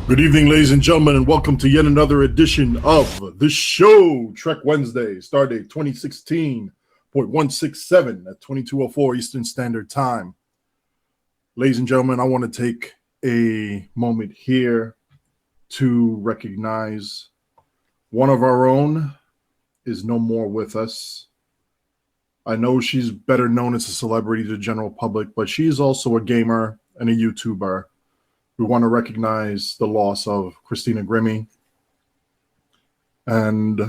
Good evening, ladies and gentlemen, and welcome to yet another edition of the show, Trek Wednesday, stardate 2016.167 at 22:04 Eastern Standard Time. Ladies and gentlemen, I want to take a moment here to recognize one of our own is no more with us. I know she's better known as a celebrity to the general public, but she is also a gamer and a YouTuber. We want to recognize the loss of Christina Grimmie. And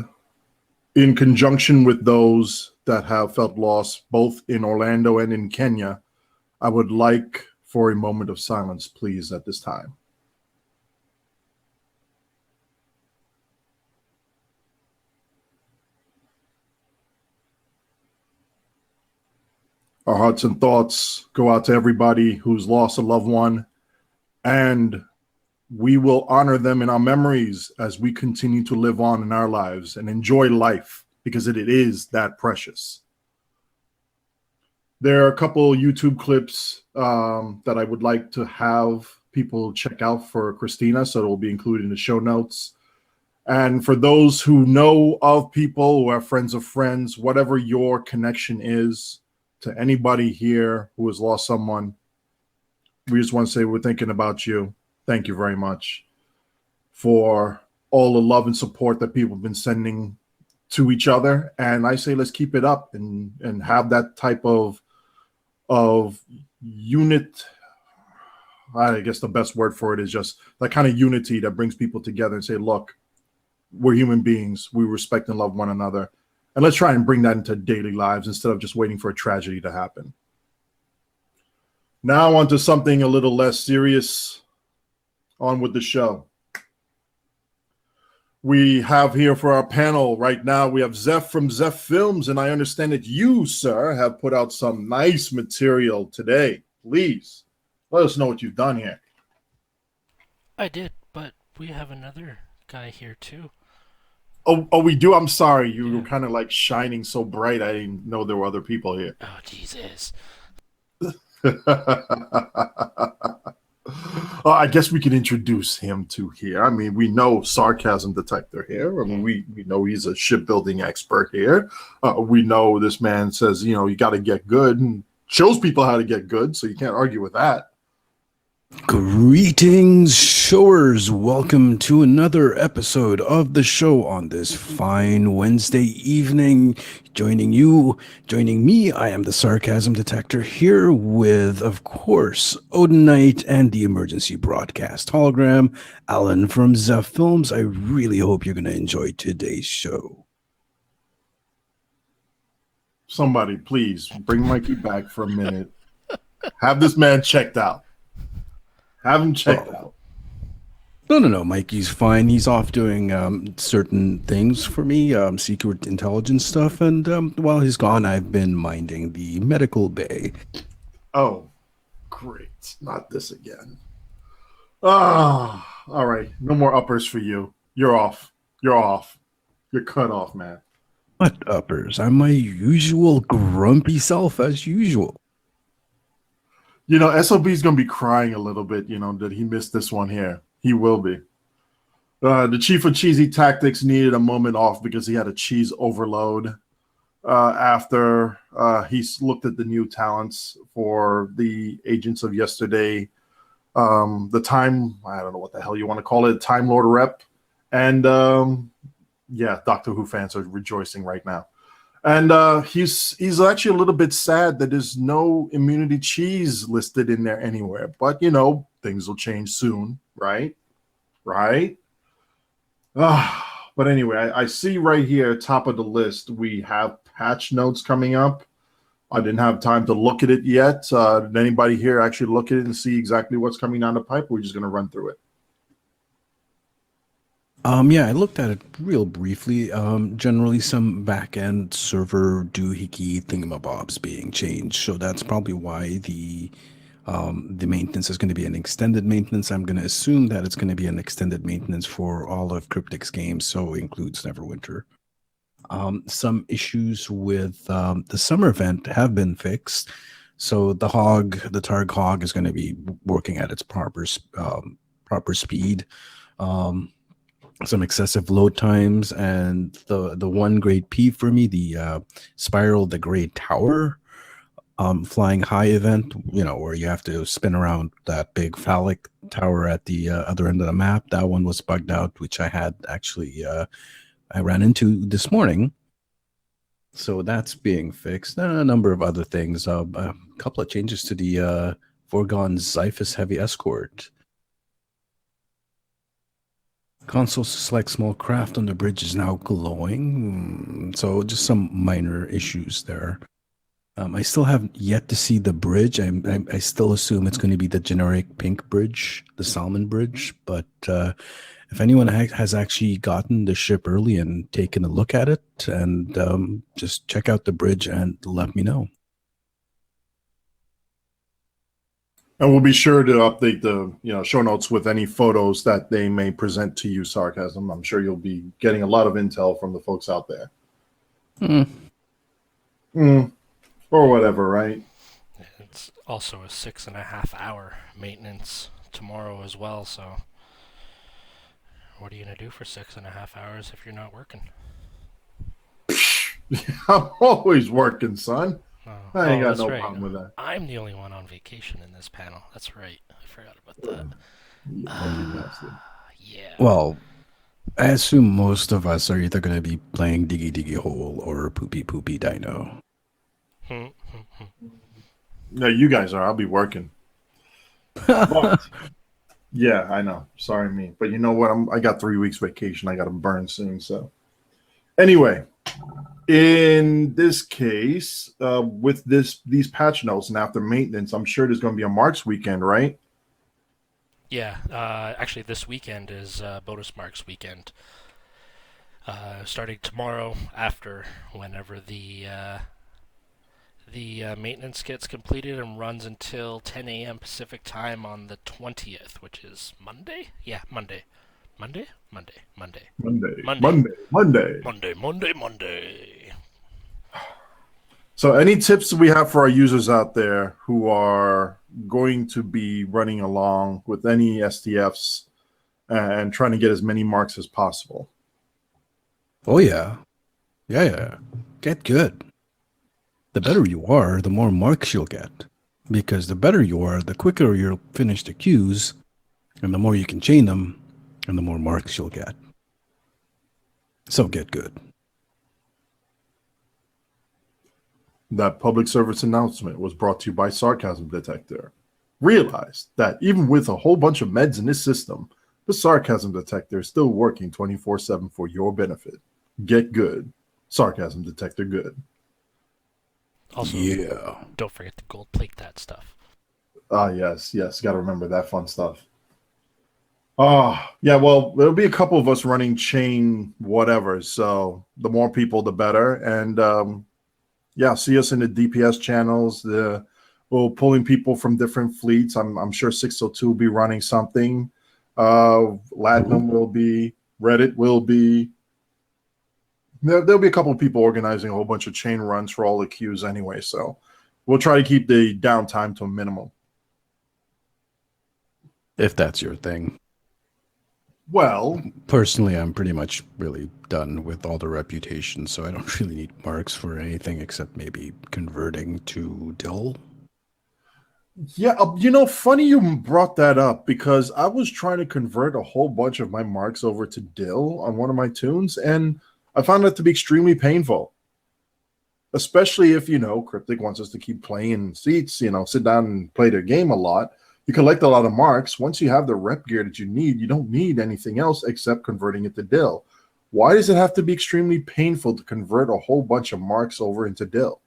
in conjunction with those that have felt loss, both in Orlando and in Kenya, I would like for a moment of silence, please, at this time. Our hearts and thoughts go out to everybody who's lost a loved one, and we will honor them in our memories as we continue to live on in our lives and enjoy life, because it is that precious. There are a couple YouTube clips that I would like to have people check out for Christina, so it will be included in the show notes. And for those who know of people, who are friends of friends, whatever your connection is to anybody here who has lost someone, we just want to say we're thinking about you. Thank you very much for all the love and support that people have been sending to each other. And I say let's keep it up and have that type of unit. I guess the best word for it is just that kind of unity that brings people together and say, look, we're human beings. We respect and love one another. And let's try and bring that into daily lives instead of just waiting for a tragedy to happen. Now on to something a little less serious. On with the show. We have here for our panel right now, we have Zeph from Zeph Films, and I understand that you, sir, have put out some nice material today. Please, let us know what you've done here. I did, but we have another guy here too. Oh, we do? I'm sorry. You were kind of like shining so bright. I didn't know there were other people here. Oh, Jesus. I guess we can introduce him to here. I mean, we know Sarcasm Detector here. I mean, we know he's a shipbuilding expert here. We know this man says, you got to get good and shows people how to get good, so you can't argue with that. Greetings, showers. Welcome to another episode of the show on this fine Wednesday evening. Joining me, I am the Sarcasm Detector here with, of course, Odin Knight and the emergency broadcast hologram, Alan from Zeph Films. I really hope you're going to enjoy today's show. Somebody, please, bring Mikey back for a minute. Have this man checked out. Have him checked out. No. Mikey's fine. He's off doing certain things for me, secret intelligence stuff. And while he's gone, I've been minding the medical bay. Oh, great. Not this again. All right. No more uppers for you. You're off. You're cut off, man. What uppers? I'm my usual grumpy self as usual. SOB's going to be crying a little bit, that he missed this one here. He will be. The chief of cheesy tactics needed a moment off because he had a cheese overload after he looked at the new talents for the Agents of Yesterday. The Time, I don't know what the hell you want to call it, Time Lord rep. And Doctor Who fans are rejoicing right now. And he's actually a little bit sad that there's no immunity cheese listed in there anywhere. But, things will change soon, right? Right? But anyway, I see right here, top of the list, we have patch notes coming up. I didn't have time to look at it yet. Did anybody here actually look at it and see exactly what's coming down the pipe? We're just going to run through it. I looked at it real briefly. Generally some back-end server doohickey thingamabobs being changed. So that's probably why the maintenance is going to be an extended maintenance. I'm going to assume that it's going to be an extended maintenance for all of Cryptic's games, so it includes Neverwinter. Some issues with the summer event have been fixed. So the Targ Hog is going to be working at its proper proper speed, some excessive load times, and the one grade P for me, the Spiral, the Great Tower, flying high event, where you have to spin around that big phallic tower at the other end of the map. That one was bugged out, which I had actually I ran into this morning. So that's being fixed. And a number of other things. A couple of changes to the foregone Xiphus Heavy Escort. Console select small craft on the bridge is now glowing. So just some minor issues there. I still have yet to see the bridge. I still assume it's going to be the generic pink bridge, the Salmon Bridge. But if anyone has actually gotten the ship early and taken a look at it, and just check out the bridge and let me know. And we'll be sure to update the show notes with any photos that they may present to you, Sarcasm. I'm sure you'll be getting a lot of intel from the folks out there. Or whatever, right? It's also a 6.5 hour maintenance tomorrow as well, so what are you going to do for 6.5 hours if you're not working? I'm always working, son. I ain't got that's no right. problem with that. I'm the only one on vacation in this panel. That's right. I forgot about that. Yeah. Well, I assume most of us are either going to be playing Diggy Diggy Hole or Poopy Poopy Dino. No, you guys are. I'll be working. But, yeah, I know. Sorry, me. But you know what? I got 3 weeks vacation. I got to burn soon. So, anyway, in this case, with these patch notes and after maintenance, I'm sure there's going to be a Marks weekend, right? Yeah. Actually, this weekend is bonus Marks weekend. Starting tomorrow, after whenever the maintenance gets completed, and runs until 10 a.m. Pacific time on the 20th, which is Monday? Yeah, Monday. Monday. So any tips we have for our users out there who are going to be running along with any STFs and trying to get as many marks as possible? Oh, yeah. Yeah. Get good. The better you are, the more marks you'll get. Because the better you are, the quicker you'll finish the queues, and the more you can chain them, and the more marks you'll get. So get good. That public service announcement was brought to you by Sarcasm Detector. Realize that even with a whole bunch of meds in this system, the Sarcasm Detector is still working 24/7 for your benefit. Get good. Sarcasm Detector good. Also, yeah. Don't forget to gold plate that stuff. Yes. Got to remember that fun stuff. Yeah, well, there'll be a couple of us running chain whatever, so the more people, the better. And see us in the DPS channels. We're pulling people from different fleets. I'm sure 602 will be running something. Latinum will be. Reddit will be. There'll be a couple of people organizing a whole bunch of chain runs for all the queues anyway, so we'll try to keep the downtime to a minimum. If that's your thing. Well, personally, I'm pretty much really done with all the reputation, so I don't really need marks for anything except maybe converting to Dill. Yeah, funny you brought that up because I was trying to convert a whole bunch of my marks over to Dill on one of my tunes, and I found that to be extremely painful. Especially if, Cryptic wants us to keep playing seats, sit down and play their game a lot. You collect a lot of marks. Once you have the rep gear that you need, you don't need anything else except converting it to Dill. Why does it have to be extremely painful to convert a whole bunch of marks over into Dill?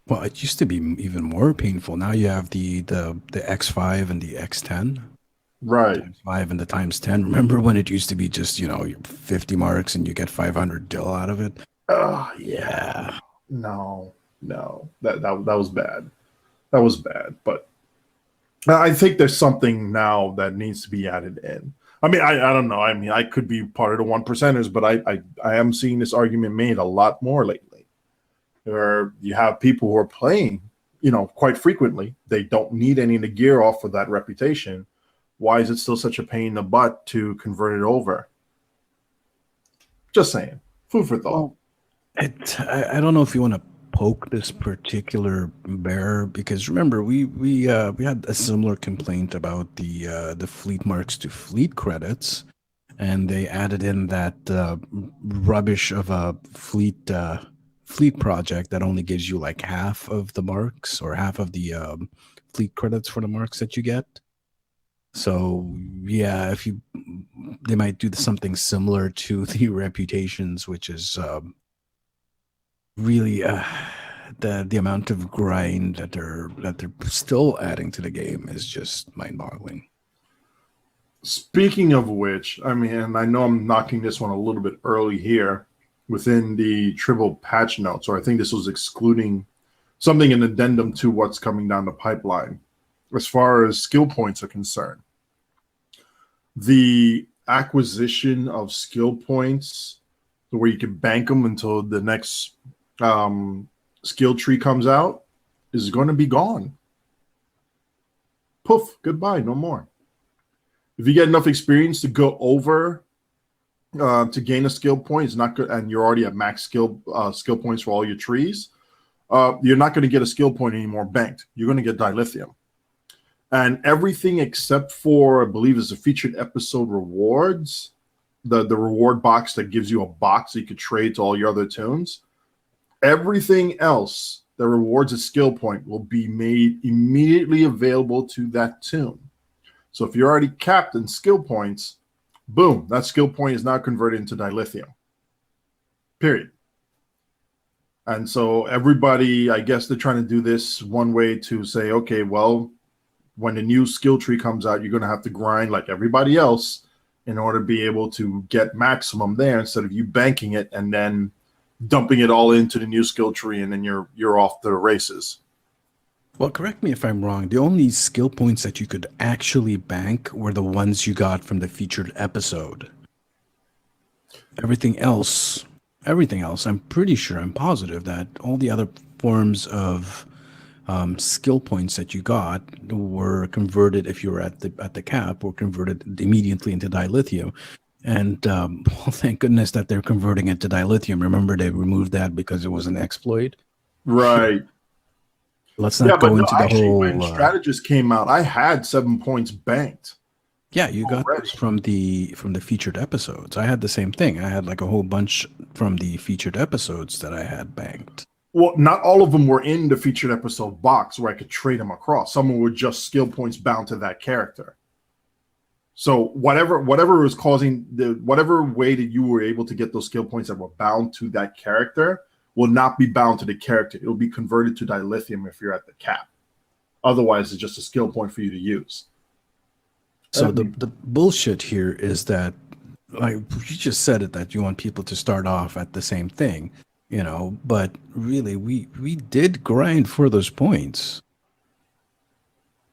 Well, it used to be even more painful. Now you have the X5 and the X10. Right. X5 and the times 10. Remember when it used to be just, 50 marks and you get 500 Dill out of it? Oh, yeah. No. That was bad. That was bad, but I think there's something now that needs to be added in. I mean, I don't know. I mean, I could be part of the 1%ers, but I am seeing this argument made a lot more lately. Where you have people who are playing, quite frequently. They don't need any of the gear off for that reputation, why is it still such a pain in the butt to convert it over? Just saying. Food for thought. Well, I don't know if you want to poke this particular bear, because remember we had a similar complaint about the fleet marks to fleet credits, and they added in that rubbish of a fleet project that only gives you like half of the marks or half of the fleet credits for the marks that you get. So yeah, they might do something similar to the reputations, which is really the amount of grind that they're still adding to the game is just mind-boggling. Speaking of which, I mean, and I know I'm knocking this one a little bit early here within the Tribble patch notes, or I think this was excluding something in addendum to what's coming down the pipeline. As far as skill points are concerned, the acquisition of skill points where you can bank them until the next skill tree comes out is going to be gone. Poof, goodbye, no more. If you get enough experience to go over to gain a skill point, it's not good, and you're already at max skill points for all your trees, you're not going to get a skill point anymore banked. You're going to get dilithium. And everything except for, I believe, is the featured episode rewards, the reward box that gives you a box that you could trade to all your other tunes. Everything else that rewards a skill point will be made immediately available to that tune. So if you're already capped in skill points, boom, that skill point is now converted into dilithium. Period. And so everybody, I guess they're trying to do this one way to say, okay, well, when the new skill tree comes out, you're going to have to grind like everybody else in order to be able to get maximum there, instead of you banking it and then dumping it all into the new skill tree, and then you're off to the races. Well, correct me if I'm wrong. The only skill points that you could actually bank were the ones you got from the featured episode. Everything else, I'm pretty sure, I'm positive that all the other forms of skill points that you got were converted, if you were at the cap, were converted immediately into dilithium. And well, thank goodness that they're converting it to dilithium. Remember, they removed that because it was an exploit. Right. Let's not go into the whole. When Strategist came out, I had 7 points banked. Yeah, you got those from the featured episodes. I had the same thing. I had like a whole bunch from the featured episodes that I had banked. Well, not all of them were in the featured episode box where I could trade them across. Some were just skill points bound to that character. So whatever was causing whatever way that you were able to get those skill points that were bound to that character will not be bound to the character. It'll be converted to dilithium if you're at the cap. Otherwise, it's just a skill point for you to use. So the bullshit here is that, like you just said it, that you want people to start off at the same thing, but really we did grind for those points.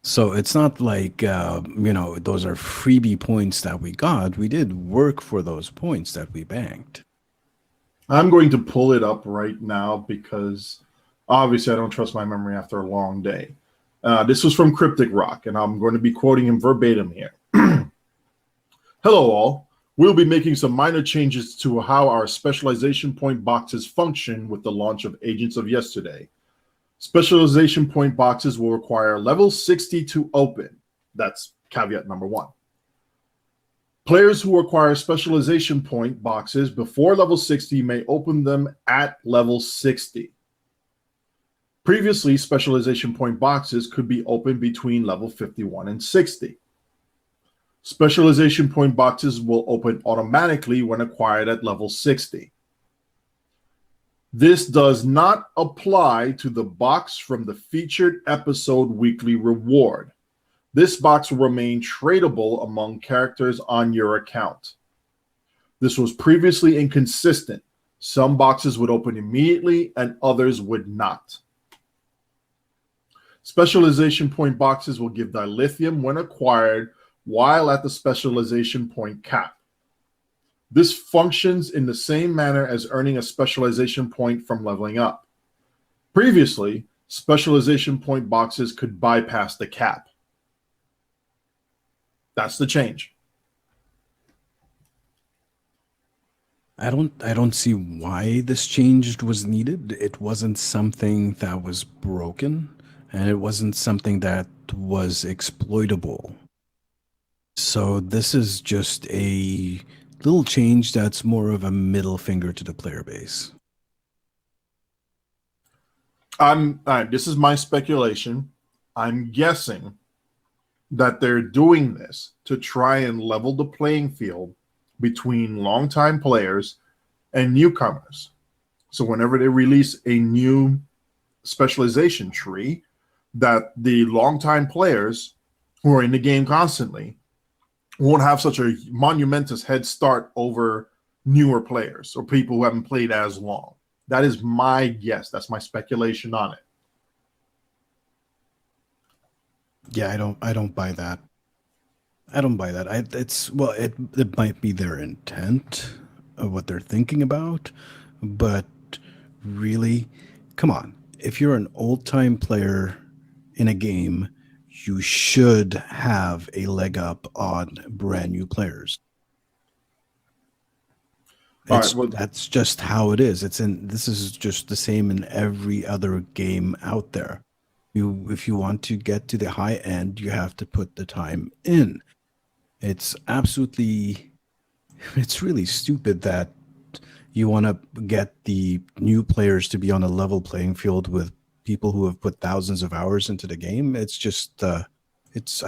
So it's not like, those are freebie points that we got. We did work for those points that we banked. I'm going to pull it up right now because obviously I don't trust my memory after a long day. This was from Cryptic Rock, and I'm going to be quoting him verbatim here. Hello, all. We'll be making some minor changes to how our specialization point boxes function with the launch of Agents of Yesterday. Specialization point boxes will require level 60 to open. That's caveat number 1. Players who acquire specialization point boxes before level 60 may open them at level 60. Previously, specialization point boxes could be opened between level 51 and 60. Specialization point boxes will open automatically when acquired at level 60. This does not apply to the box from the featured episode weekly reward. This box will remain tradable among characters on your account. This was previously inconsistent. Some boxes would open immediately and others would not. Specialization point boxes will give dilithium when acquired while at the specialization point cap. This functions in the same manner as earning a specialization point from leveling up. Previously, specialization point boxes could bypass the cap. That's the change. I don't see why this change was needed. It wasn't something that was broken, and it wasn't something that was exploitable. So this is just a little change that's more of a middle finger to the player base. This is my speculation. I'm guessing that they're doing this to try and level the playing field between longtime players and newcomers. So whenever they release a new specialization tree, that the longtime players who are in the game constantly won't have such a monumentous head start over newer players or people who haven't played as long. That is my guess. That's my speculation on it. Yeah, I don't buy that. I don't buy that. It might be their intent of what they're thinking about, but really, come on. If you're an old-time player in a game, you should have a leg up on brand new players. All right, well, That's just how it is. This is just the same in every other game out there. If you want to get to the high end, you have to put the time in. It's really stupid that you want to get the new players to be on a level playing field with people who have put thousands of hours into the game. It's just, I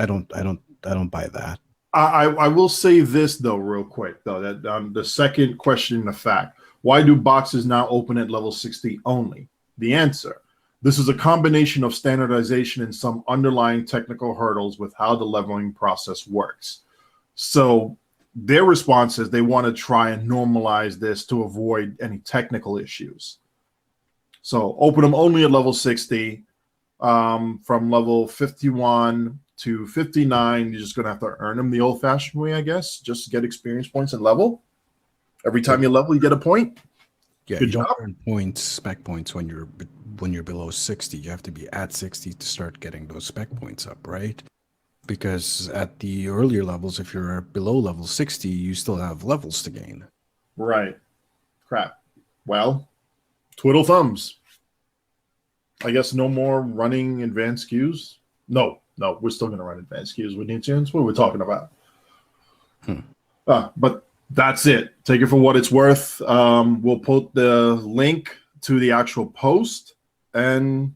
don't buy that. I will say this though, real quick though, that the second question, the fact, why do boxes now open at level 60 only? The answer: this is a combination of standardization and some underlying technical hurdles with how the leveling process works. So their response is they want to try and normalize this to avoid any technical issues. So open them only at level 60. From level 51 to 59, you're just going to have to earn them the old-fashioned way, I guess. Just get experience points and level. Every time you level, you get a point. Yeah, Good you don't job. earn points, spec points when you're below 60. You have to be at 60 to start getting those spec points up, right? Because at the earlier levels, if you're below level 60, you still have levels to gain. Right. Crap. Well, twiddle thumbs. I guess no more running advanced queues. No, we're still going to run advanced queues with new tunes. What are we talking about? But that's it. Take it for what it's worth. We'll put the link to the actual post, and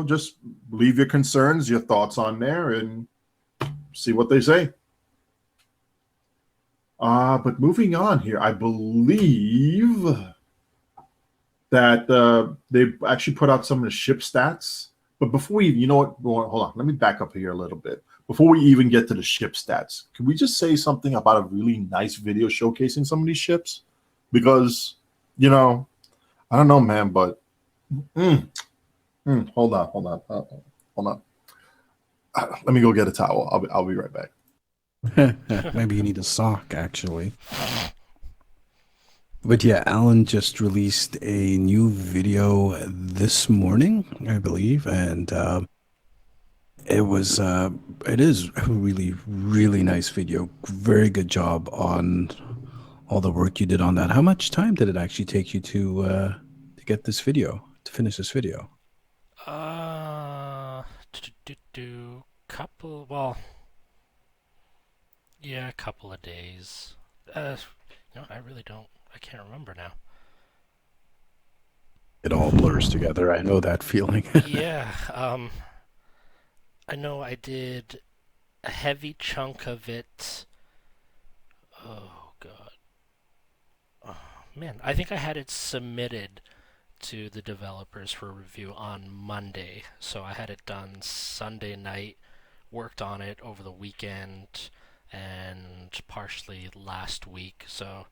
just leave your concerns, your thoughts on there, and see what they say. But moving on here, I believe that they actually put out some of the ship stats. But before we, hold on, let me back up here a little bit. Before we even get to the ship stats, can we just say something about a really nice video showcasing some of these ships? Because, I don't know, man, but hold on. Let me go get a towel. I'll be right back. Maybe you need a sock, actually. But yeah, Alan just released a new video this morning, I believe, and it is a really, really nice video. Very good job on all the work you did on that. How much time did it actually take you to get this video, to finish this video? A couple of days. I can't remember now. It all blurs together. I know that feeling. Yeah, I know I did a heavy chunk of it. Oh, God. Oh, man, I think I had it submitted to the developers for review on Monday. So I had it done Sunday night, worked on it over the weekend, and partially last week. So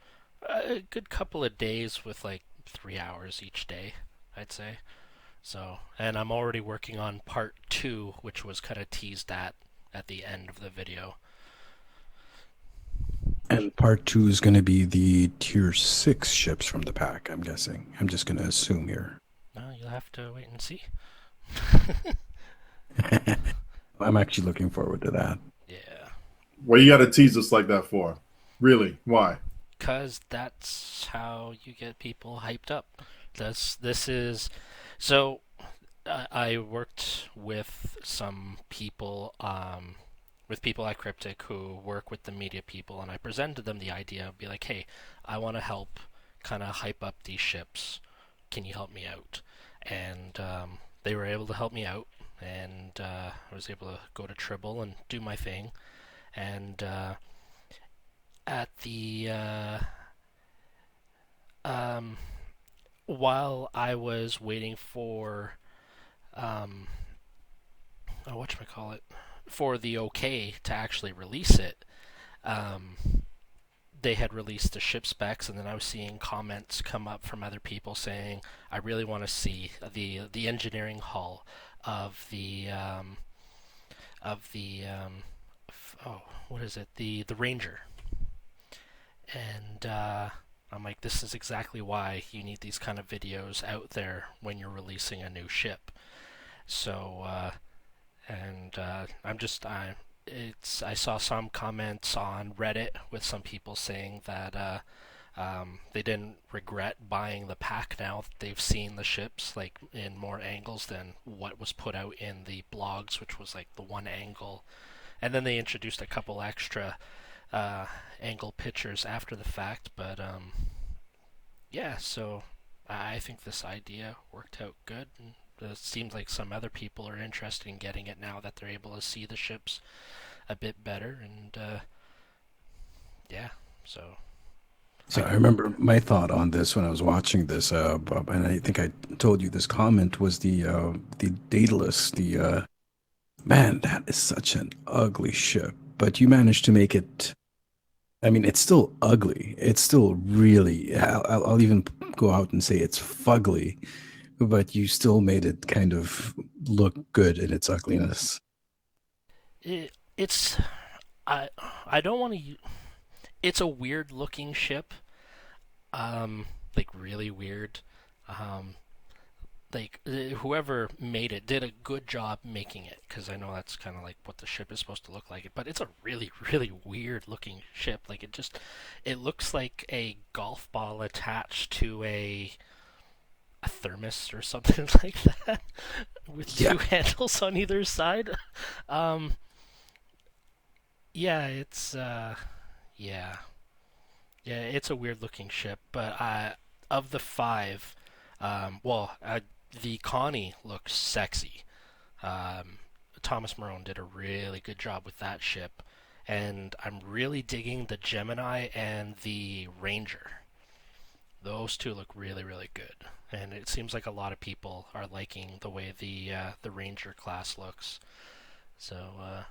a good couple of days with like 3 hours each day, I'd say. So, and I'm already working on part 2, which was kind of teased at the end of the video. And part 2 is going to be the tier 6 ships from the pack, I'm guessing. I'm just going to assume here. No, you'll have to wait and see. I'm actually looking forward to that. Yeah. What you got to tease us like that for? Really? Why? Because that's how you get people hyped up. This is so. I worked with some people, with people at Cryptic who work with the media people, and I presented them the idea, be like, hey, I want to help kind of hype up these ships. Can you help me out? And they were able to help me out, and I was able to go to Tribble and do my thing. And at the um, while I was waiting for oh, whatchamacallit, for the okay to actually release it, um, they had released the ship specs, and then I was seeing comments come up from other people saying, "I really want to see the engineering hull of the oh, what is it, the Ranger." And I'm like, this is exactly why you need these kind of videos out there when you're releasing a new ship. So I saw some comments on Reddit with some people saying that they didn't regret buying the pack now that they've seen the ships like in more angles than what was put out in the blogs, which was like the one angle, and then they introduced a couple extra angle pictures after the fact. But yeah, so I think this idea worked out good. And it seems like some other people are interested in getting it now that they're able to see the ships a bit better, and yeah, so. So I remember my thought on this when I was watching this, Bob, and I think I told you this comment was the Daedalus. The man, that is such an ugly ship, but you managed to make it. I mean, it's still ugly. It's still really. I'll even go out and say it's fugly, but you still made it kind of look good in its ugliness. It's I don't want to. It's a weird looking ship, like really weird. Um, whoever made it did a good job making it, because I know that's kind of like what the ship is supposed to look like. But it's a really really weird looking ship. Like it looks like a golf ball attached to a thermos or something like that, with Yeah. two handles on either side. Um, yeah, it's yeah, yeah, it's a weird looking ship. But of the five, the Connie looks sexy. Um, Thomas Morone did a really good job with that ship, and I'm really digging the Gemini and the Ranger. Those two look really, really good, and it seems like a lot of people are liking the way the Ranger class looks. So,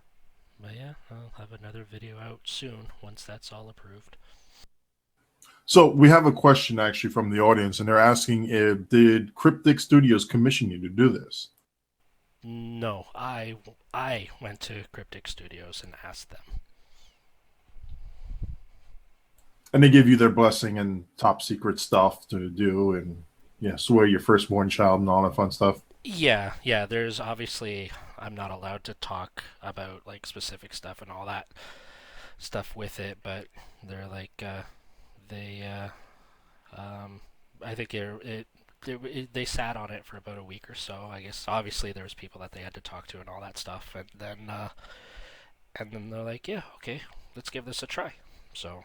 but yeah, I'll have another video out soon once that's all approved. So we have a question actually from the audience, and they're asking if did Cryptic Studios commission you to do this? No, I went to Cryptic Studios and asked them. And they give you their blessing and top secret stuff to do, and yeah, swear your firstborn child and all that fun stuff. Yeah, yeah. There's obviously I'm not allowed to talk about like specific stuff and all that stuff with it, but they're like they I think they sat on it for about a week or so. I guess obviously there was people that they had to talk to and all that stuff, and then they're like, yeah, okay, let's give this a try. So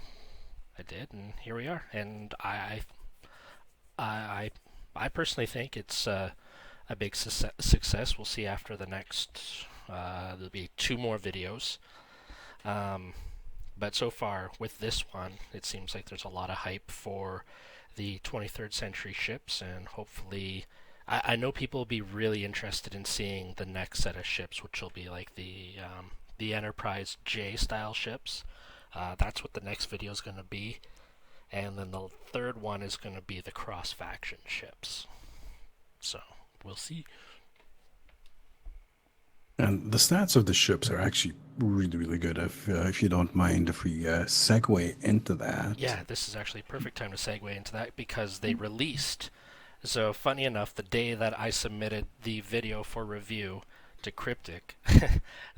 I did, and here we are. And I, I personally think it's a big success. We'll see after the next. There'll be two more videos. But so far with this one, it seems like there's a lot of hype for the 23rd century ships, and hopefully, I know people will be really interested in seeing the next set of ships, which will be like the Enterprise J style ships. That's what the next video is going to be, and then the third one is going to be the cross faction ships. So we'll see. And the stats of the ships are actually really, really good. If you don't mind, if we segue into that. Yeah, this is actually a perfect time to segue into that because they released. So funny enough, the day that I submitted the video for review decryptic,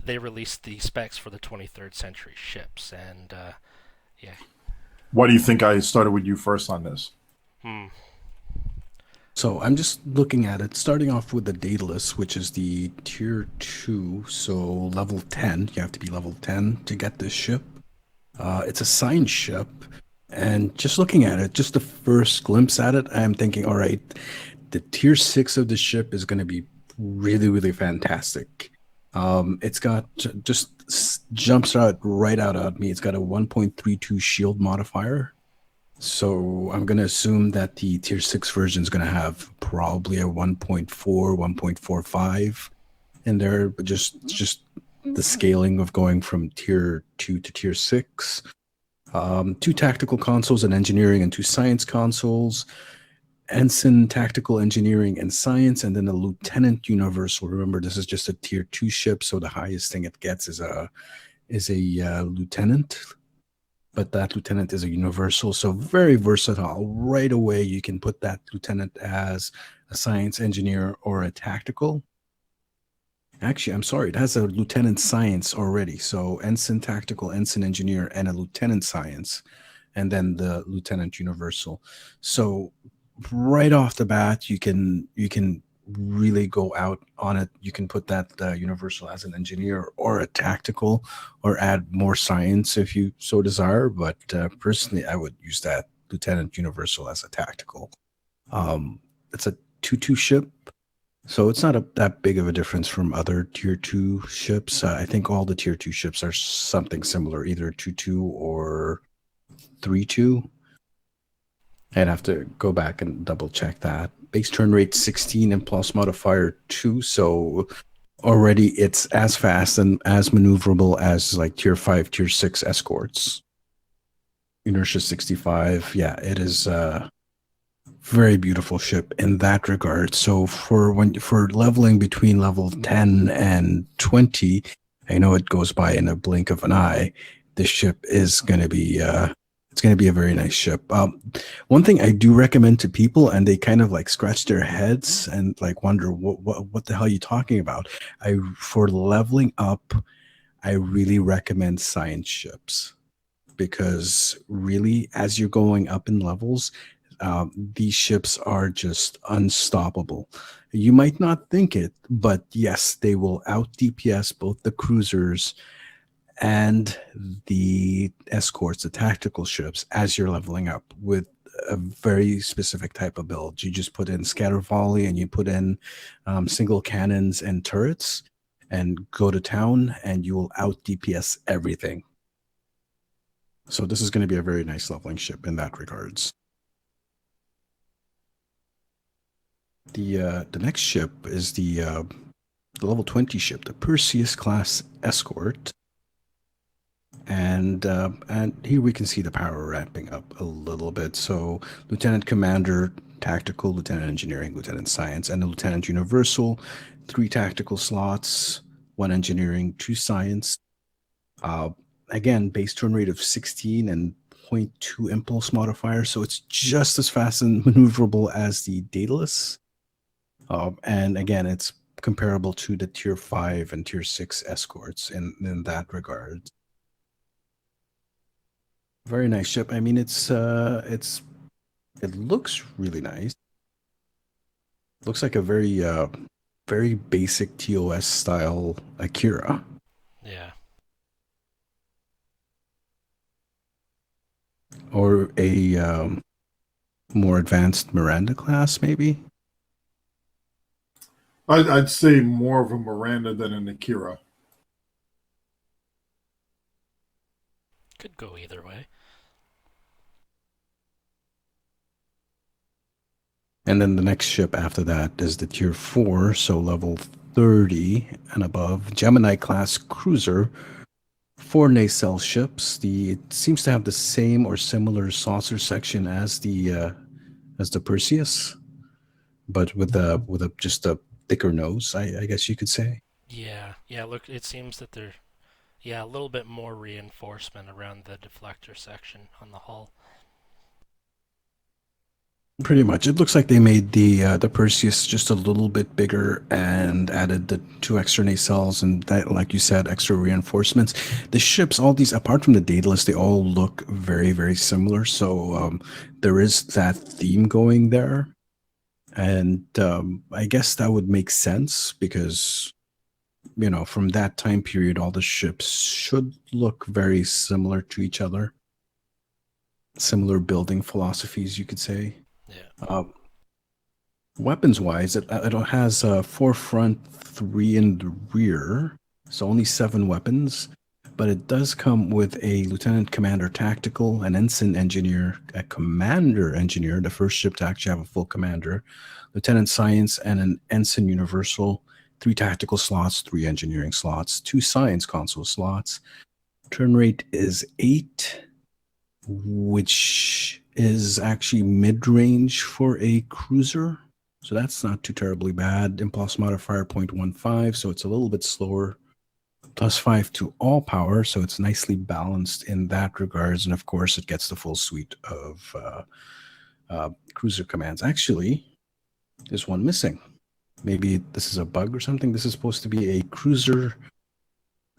they released the specs for the 23rd century ships, and yeah. Why do you think I started with you first on this? Hmm. So I'm just looking at it, starting off with the Daedalus, which is the tier 2, so level 10. You have to be level 10 to get this ship. It's a science ship, and just looking at it, just the first glimpse at it, I'm thinking, all right, the tier 6 of the ship is going to be really, really fantastic. It's got jumps out right out at me. It's got a 1.32 shield modifier. So I'm going to assume that the tier 6 version is going to have probably a 1.4, 1.45 in there, but just the scaling of going from tier 2 to tier 6. Two tactical consoles, an engineering and two science consoles, ensign tactical engineering and science, and then a lieutenant universal. Remember, this is just a tier 2 ship, so the highest thing it gets is a lieutenant, but that lieutenant is a universal, so very versatile. Right away, you can put that lieutenant as a science engineer or a tactical. Actually, I'm sorry, it has a lieutenant science already. So ensign tactical, ensign engineer, and a lieutenant science, and then the lieutenant universal. So right off the bat, you can really go out on it. You can put that universal as an engineer or a tactical, or add more science if you so desire. But personally, I would use that lieutenant universal as a tactical. It's a 2-2 ship, so it's not that big of a difference from other tier 2 ships. I think all the tier 2 ships are something similar, either 2-2 or 3-2. I'd have to go back and double check that. Base turn rate 16 and plus modifier 2, so already it's as fast and as maneuverable as like tier 5, tier 6 escorts. Inertia 65, yeah, it is very beautiful ship in that regard. So for leveling between level 10 and 20, I know it goes by in a blink of an eye. This ship is going to be it's going to be a very nice ship. One thing I do recommend to people, and they kind of like scratch their heads and like wonder what the hell are you talking about. For leveling up, I really recommend science ships, because really, as you're going up in levels, these ships are just unstoppable. You might not think it, but yes, they will out DPS both the cruisers and the escorts, the tactical ships, as you're leveling up with a very specific type of build. You just put in scatter volley and you put in single cannons and turrets and go to town, and you will out DPS everything. So this is going to be a very nice leveling ship in that regards. The next ship is the level 20 ship, the Perseus class escort, and here we can see the power ramping up a little bit. So lieutenant commander, tactical, lieutenant engineering, lieutenant science, and the lieutenant universal. 3 tactical slots, 1 engineering, 2 science. Again, base turn rate of 16 and 0.2 impulse modifier, so it's just as fast and maneuverable as the Daedalus. And again, it's comparable to the tier 5 and tier 6 escorts in that regard. Very nice ship. I mean, it looks really nice. Looks like a very basic TOS style Akira. Yeah. Or a more advanced Miranda class, maybe. I'd say more of a Miranda than an Akira. Could go either way. And then the next ship after that is the tier 4, so level 30 and above, Gemini class cruiser. 4 nacelle ships. It seems to have the same or similar saucer section as the Perseus, but with just a thicker nose, I guess you could say. Yeah. Look, it seems that they're a little bit more reinforcement around the deflector section on the hull. Pretty much. It looks like they made the Perseus just a little bit bigger and added the two extra nacelles and that, like you said, extra reinforcements. The ships, all these, apart from the Daedalus, they all look very, very similar. So there is that theme going there, and I guess that would make sense because from that time period, all the ships should look very similar to each other. Similar building philosophies, you could say. Yeah. Uh, Weapons wise, it has 4 front, 3 in the rear, so only 7 weapons. But it does come with a lieutenant commander tactical, an ensign engineer, a commander engineer, the first ship to actually have a full commander, lieutenant science, and an ensign universal, 3 tactical slots, 3 engineering slots, 2 science console slots. Turn rate is 8, which is actually mid-range for a cruiser. So that's not too terribly bad. Impulse modifier 0.15, so it's a little bit slower. +5 to all power, so it's nicely balanced in that regards. And of course, it gets the full suite of cruiser commands. Actually, there's one missing. Maybe this is a bug or something. This is supposed to be a cruiser,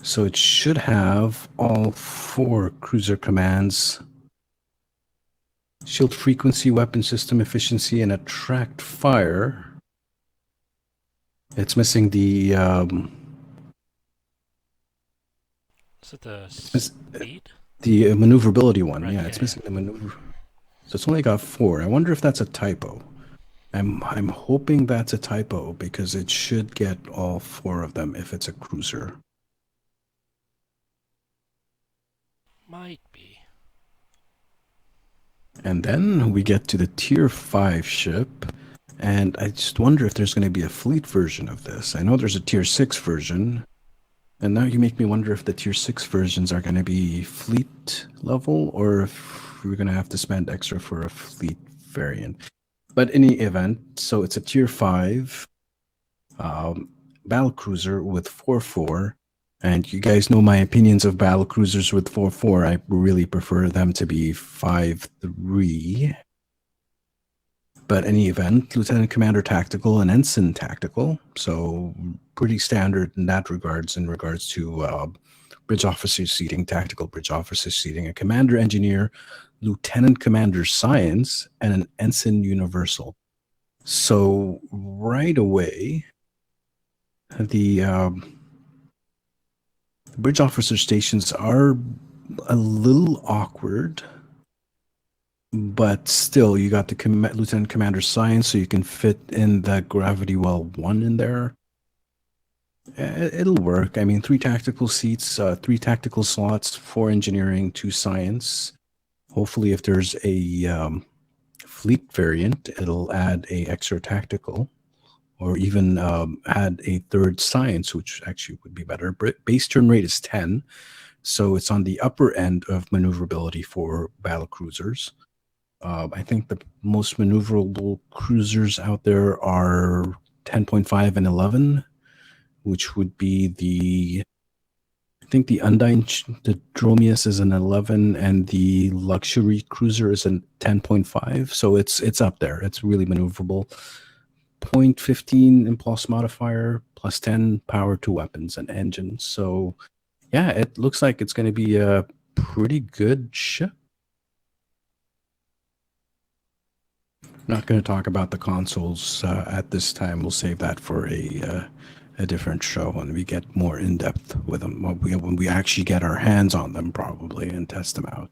so it should have all 4 cruiser commands. Shield frequency, weapon system efficiency, and attract fire. It's missing the Is it the miss- speed? the maneuverability one. Right, Yeah, it's missing the maneuver. So it's only got 4. I wonder if that's a typo. I'm hoping that's a typo because it should get all 4 of them if it's a cruiser. Might be. And then we get to the tier 5 ship, and I just wonder if there's going to be a fleet version of this. I know there's a tier 6 version, and now you make me wonder if the tier 6 versions are going to be fleet level or if we're going to have to spend extra for a fleet variant. But in any event, so it's a tier 5 battle cruiser with 4-4. And you guys know my opinions of battle cruisers with 4-4. I really prefer them to be 5-3. But any event, Lieutenant Commander Tactical and Ensign Tactical. So pretty standard in that regards, in regards to bridge officer seating, tactical bridge officer seating, a Commander Engineer, Lieutenant Commander Science, and an Ensign Universal. So right away, the bridge officer stations are a little awkward, but still, you got the Lieutenant Commander Science, so you can fit in that Gravity Well 1 in there. It'll work. I mean, 3 tactical seats, 3 tactical slots, 4 engineering, 2 science. Hopefully, if there's a fleet variant, it'll add a extra tactical, or even add a 3rd science, which actually would be better. Base turn rate is 10, so it's on the upper end of maneuverability for battle cruisers. I think the most maneuverable cruisers out there are 10.5 and 11, which would be I think the Undine, the Dromius is an 11, and the luxury cruiser is a 10.5. So it's up there. It's really maneuverable. 0.15 impulse modifier, +10 power to weapons and engines. So yeah, it looks like it's going to be a pretty good ship. Not going to talk about the consoles at this time. We'll save that for a different show when we get more in depth with them. When we actually get our hands on them, probably, and test them out.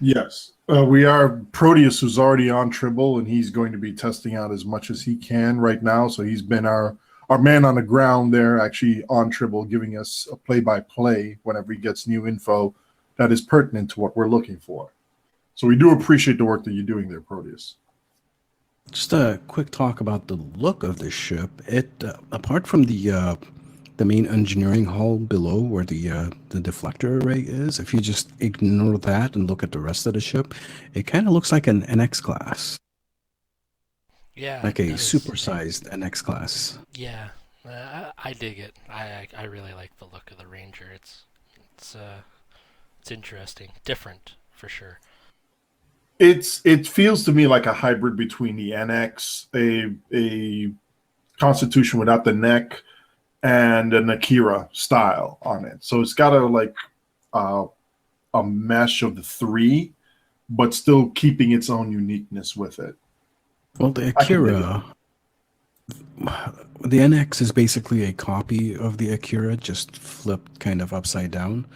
Yes, we are Proteus, who's already on Tribble, and he's going to be testing out as much as he can right now. So he's been our man on the ground there, actually on Tribble, giving us a play-by-play whenever he gets new info that is pertinent to what we're looking for. So we do appreciate the work that you're doing there, Proteus. Just a quick talk about the look of this ship. It apart from the main engineering hull below where the deflector array is, if you just ignore that and look at the rest of the ship, it kind of looks like an NX class. Yeah. Like a supersized NX class. Yeah. I dig it. I really like the look of the Ranger. It's interesting. Different, for sure. It feels to me like a hybrid between the NX, a Constitution without the neck, and an Akira style on it. So it's got a mesh of the three, but still keeping its own uniqueness with it. Well, the Akira, the NX is basically a copy of the Akira, just flipped kind of upside down.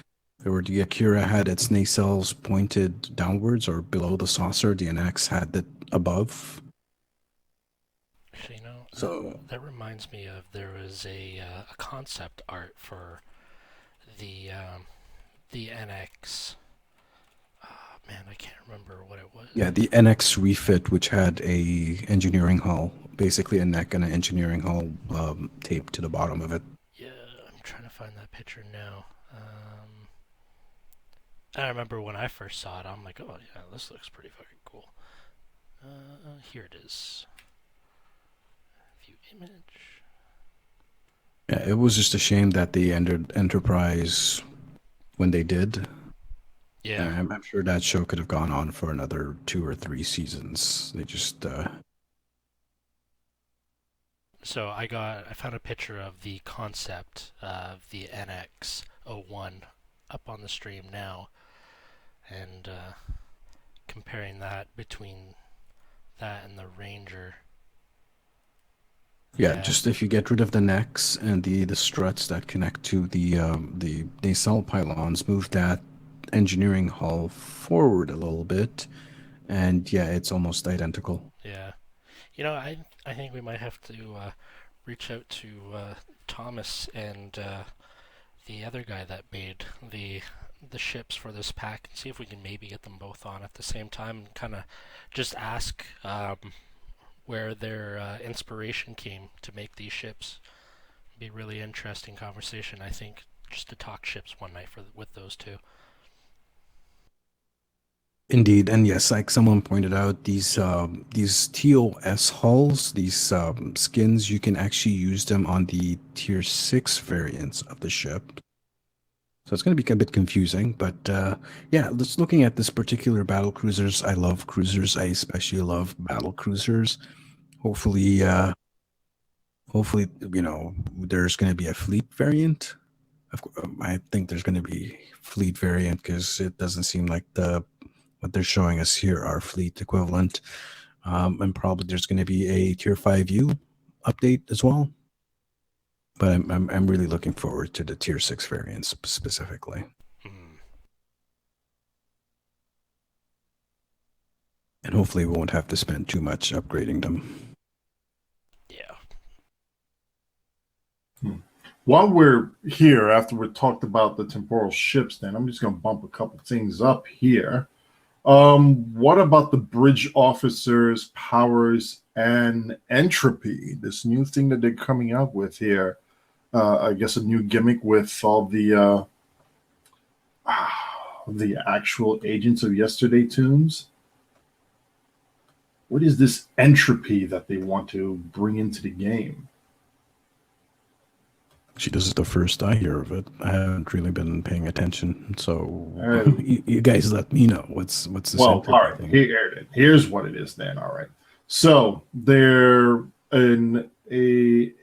Where the Akira had its nacelles pointed downwards or below the saucer, the NX had it above. Actually, So that reminds me of there was a concept art for the NX. Man, I can't remember what it was. yeah, the NX refit, which had a engineering hull, basically a neck and an engineering hull taped to the bottom of it. Yeah, I'm trying to find that picture now. I remember when I first saw it, I'm like, oh yeah, this looks pretty fucking cool. Here it is. View image. Yeah, it was just a shame that they entered Enterprise when they did. Yeah. I'm sure that show could have gone on for another 2 or 3 seasons. They just So I found a picture of the concept of the NX-01 up on the stream now, and comparing that between that and the Ranger. yeah, just if you get rid of the necks and the struts that connect to the nacelle pylons, move that engineering hull forward a little bit, and yeah, it's almost identical. Yeah. I think we might have to reach out to Thomas and the other guy that made the ships for this pack and see if we can maybe get them both on at the same time and kind of just ask where their inspiration came to make these ships. It'd be a really interesting conversation, I think, just to talk ships one night with those two. Indeed, and yes, like someone pointed out, these TOS hulls, these skins, you can actually use them on the Tier 6 variants of the ship. So it's going to be a bit confusing, but yeah, let's looking at this particular battle cruisers. I love cruisers. I especially love battle cruisers. Hopefully, there's going to be a fleet variant. I think there's going to be fleet variant because it doesn't seem like what they're showing us here are fleet equivalent. And probably there's going to be a Tier 5U update as well. But I'm really looking forward to the Tier 6 variants specifically. And hopefully we won't have to spend too much upgrading them. Yeah. While we're here, after we talked about the temporal ships, then I'm just going to bump a couple things up here. What about the bridge officers' powers and entropy? This new thing that they're coming up with here. I guess a new gimmick with all the actual agents of yesterday tunes. What is this entropy that they want to bring into the game? Actually, this is the first I hear of it. I haven't really been paying attention, so you guys let me know what's this. Well, all right. Here's what it is then. All right. So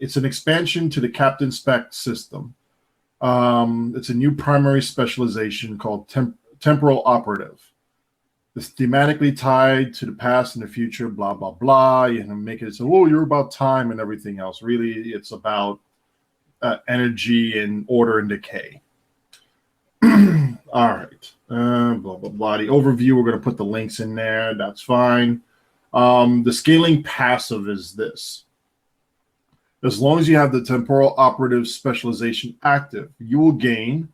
it's an expansion to the Captain spec system. It's a new primary specialization called Temporal Operative. It's thematically tied to the past and the future. Blah blah blah. You know, make it so you're about time and everything else. Really, it's about energy and order and decay. All right. Blah, blah, blah. The overview, we're going to put the links in there. That's fine. The scaling passive is this. As long as you have the temporal operative specialization active, you will gain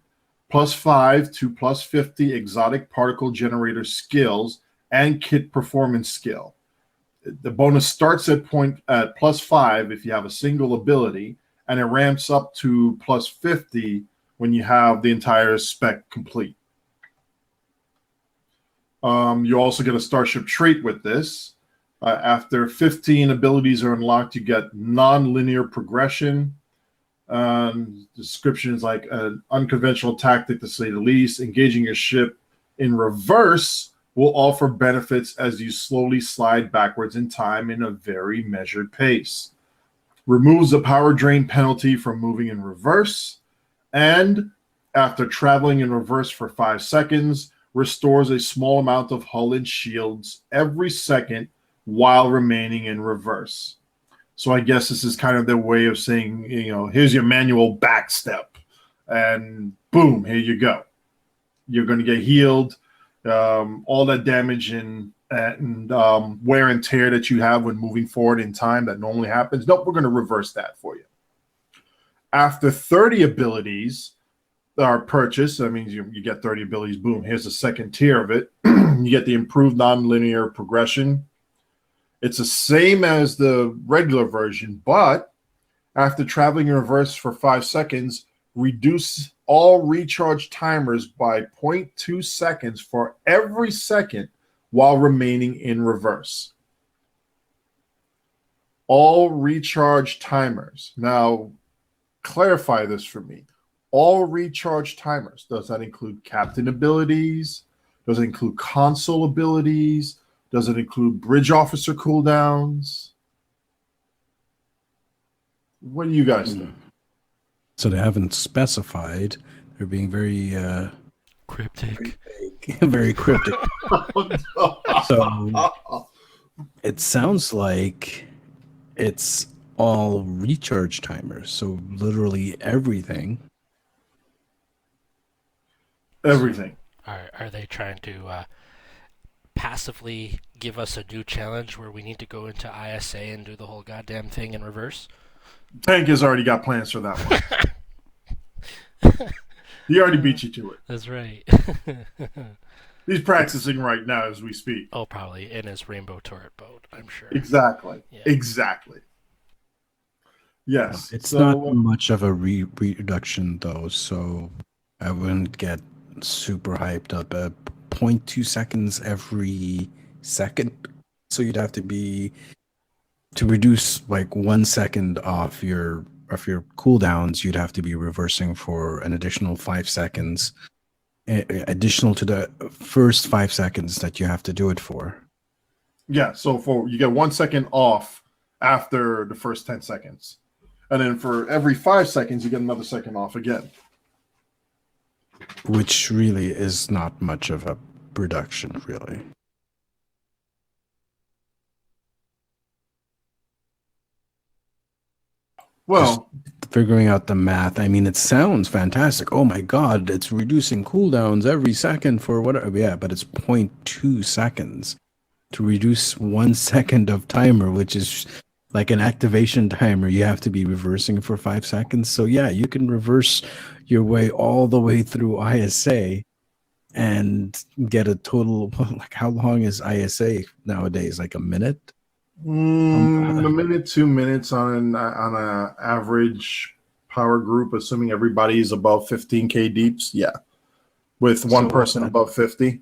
+5 to +50 exotic particle generator skills and kit performance skill. The bonus starts at +5 if you have a single ability, and it ramps up to +50 when you have the entire spec complete. You also get a starship trait with this. After 15 abilities are unlocked, you get non-linear progression. Description is like an unconventional tactic, to say the least. Engaging a ship in reverse will offer benefits as you slowly slide backwards in time in a very measured pace. Removes the power drain penalty from moving in reverse, and after traveling in reverse for 5 seconds, restores a small amount of hull and shields every second while remaining in reverse. So I guess this is kind of their way of saying, here's your manual back step, and boom, here you go. You're going to get healed. All that damage and wear and tear that you have when moving forward in time that normally happens. Nope, we're going to reverse that for you. After 30 abilities are purchased, that means you get 30 abilities. Boom, here's the second tier of it. You get the improved nonlinear progression. It's the same as the regular version, but after traveling in reverse for 5 seconds, reduce all recharge timers by 0.2 seconds for every second while remaining in reverse. All recharge timers. Now, clarify this for me. All recharge timers. Does that include captain abilities? Does it include console abilities? Does it include bridge officer cooldowns? What do you guys think? So they haven't specified. They're being very Cryptic. very cryptic. So it sounds like it's all recharge timers. So literally everything. Everything. Are they trying to passively give us a new challenge where we need to go into ISA and do the whole goddamn thing in reverse? Tank has already got plans for that one. He already beat you to it. That's right. He's practicing right now as we speak. Oh, probably in his rainbow turret boat, I'm sure. Exactly. Yeah. Exactly. Yes. It's not much of a reduction, though, so I wouldn't get super hyped up. 0.2 seconds every second. So you'd have to reduce like 1 second off your cooldowns, you'd have to be reversing for an additional 5 seconds, additional to the first 5 seconds that you have to do it for. Yeah, so you get 1 second off after the first 10 seconds. And then for every 5 seconds, you get another second off again. Which really is not much of a reduction, really. Well, just figuring out the math, I mean, it sounds fantastic. Oh my God, it's reducing cooldowns every second for whatever. Yeah, but it's 0.2 seconds to reduce 1 second of timer, which is like an activation timer. You have to be reversing for 5 seconds. So yeah, you can reverse your way all the way through ISA and get a total. Like, how long is ISA nowadays? Like a minute? a minute, 2 minutes on a average power group, assuming everybody's above 15k deeps. Yeah, with one person above 50.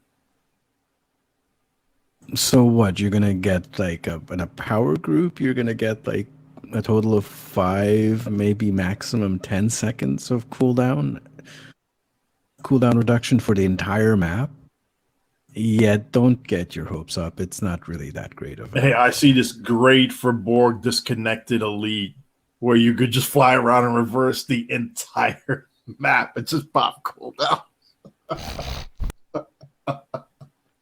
So what? You're gonna get like in a power group, you're gonna get like a total of 5, maybe maximum 10 seconds of cooldown reduction for the entire map. Yeah, don't get your hopes up. It's not really that great of a... Hey, I see this great for Borg disconnected elite where you could just fly around and reverse the entire map and just pop cooldown.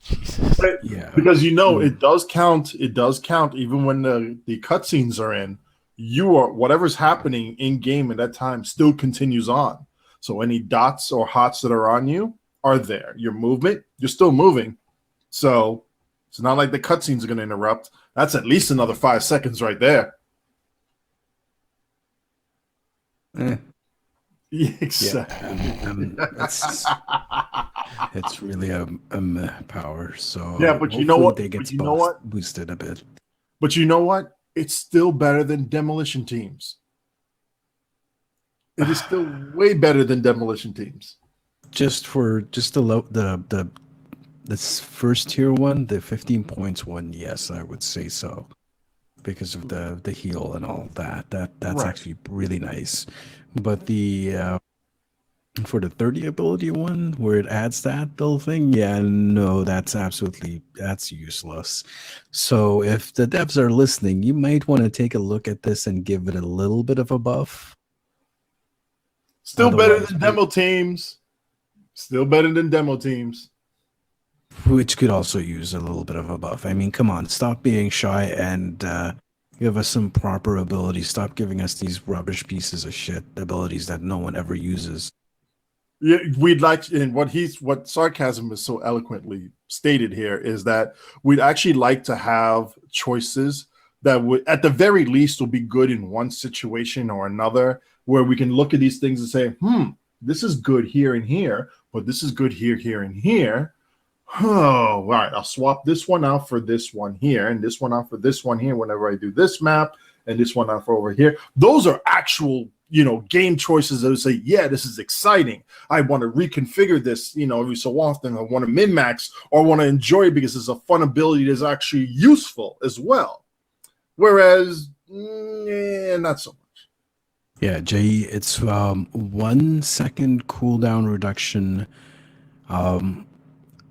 Jesus. Yeah, because it does count. It does count even when the cutscenes are in. Whatever's happening in game at that time still continues on. So any dots or hots that are on you are there. Your movement, you're still moving. So it's not like the cutscenes are going to interrupt. That's at least another 5 seconds right there. Yeah, exactly. It's really a power. So yeah, but you know what? They get boosted a bit. But you know what? It's still better than demolition teams. It is still way better than demolition teams. Just the this first tier one, the 15 points one, yes, I would say so, because of the heal and all that. That's right. Actually really nice. But the For the 30 ability one, where it adds that little thing, yeah, no, that's useless. So if the devs are listening, you might want to take a look at this and give it a little bit of a buff. Still better Otherwise, than demo teams. Still better than demo teams. which could also use a little bit of a buff. I mean, come on, stop being shy and give us some proper abilities. Stop giving us these rubbish pieces of shit abilities that no one ever uses. Yeah, we'd like, and what sarcasm is so eloquently stated here is that we'd actually like to have choices that would, at the very least, will be good in one situation or another, where we can look at these things and say, this is good here and here, but this is good here, here, and here. Oh, all right, I'll swap this one out for this one here, and this one out for this one here whenever I do this map, and this one out for over here. Those are actual, game choices that would say, yeah, this is exciting. I want to reconfigure this, every so often. I want to min-max or want to enjoy it because it's a fun ability that's actually useful as well. Whereas, not so much. Yeah, Jay, it's 1 second cooldown reduction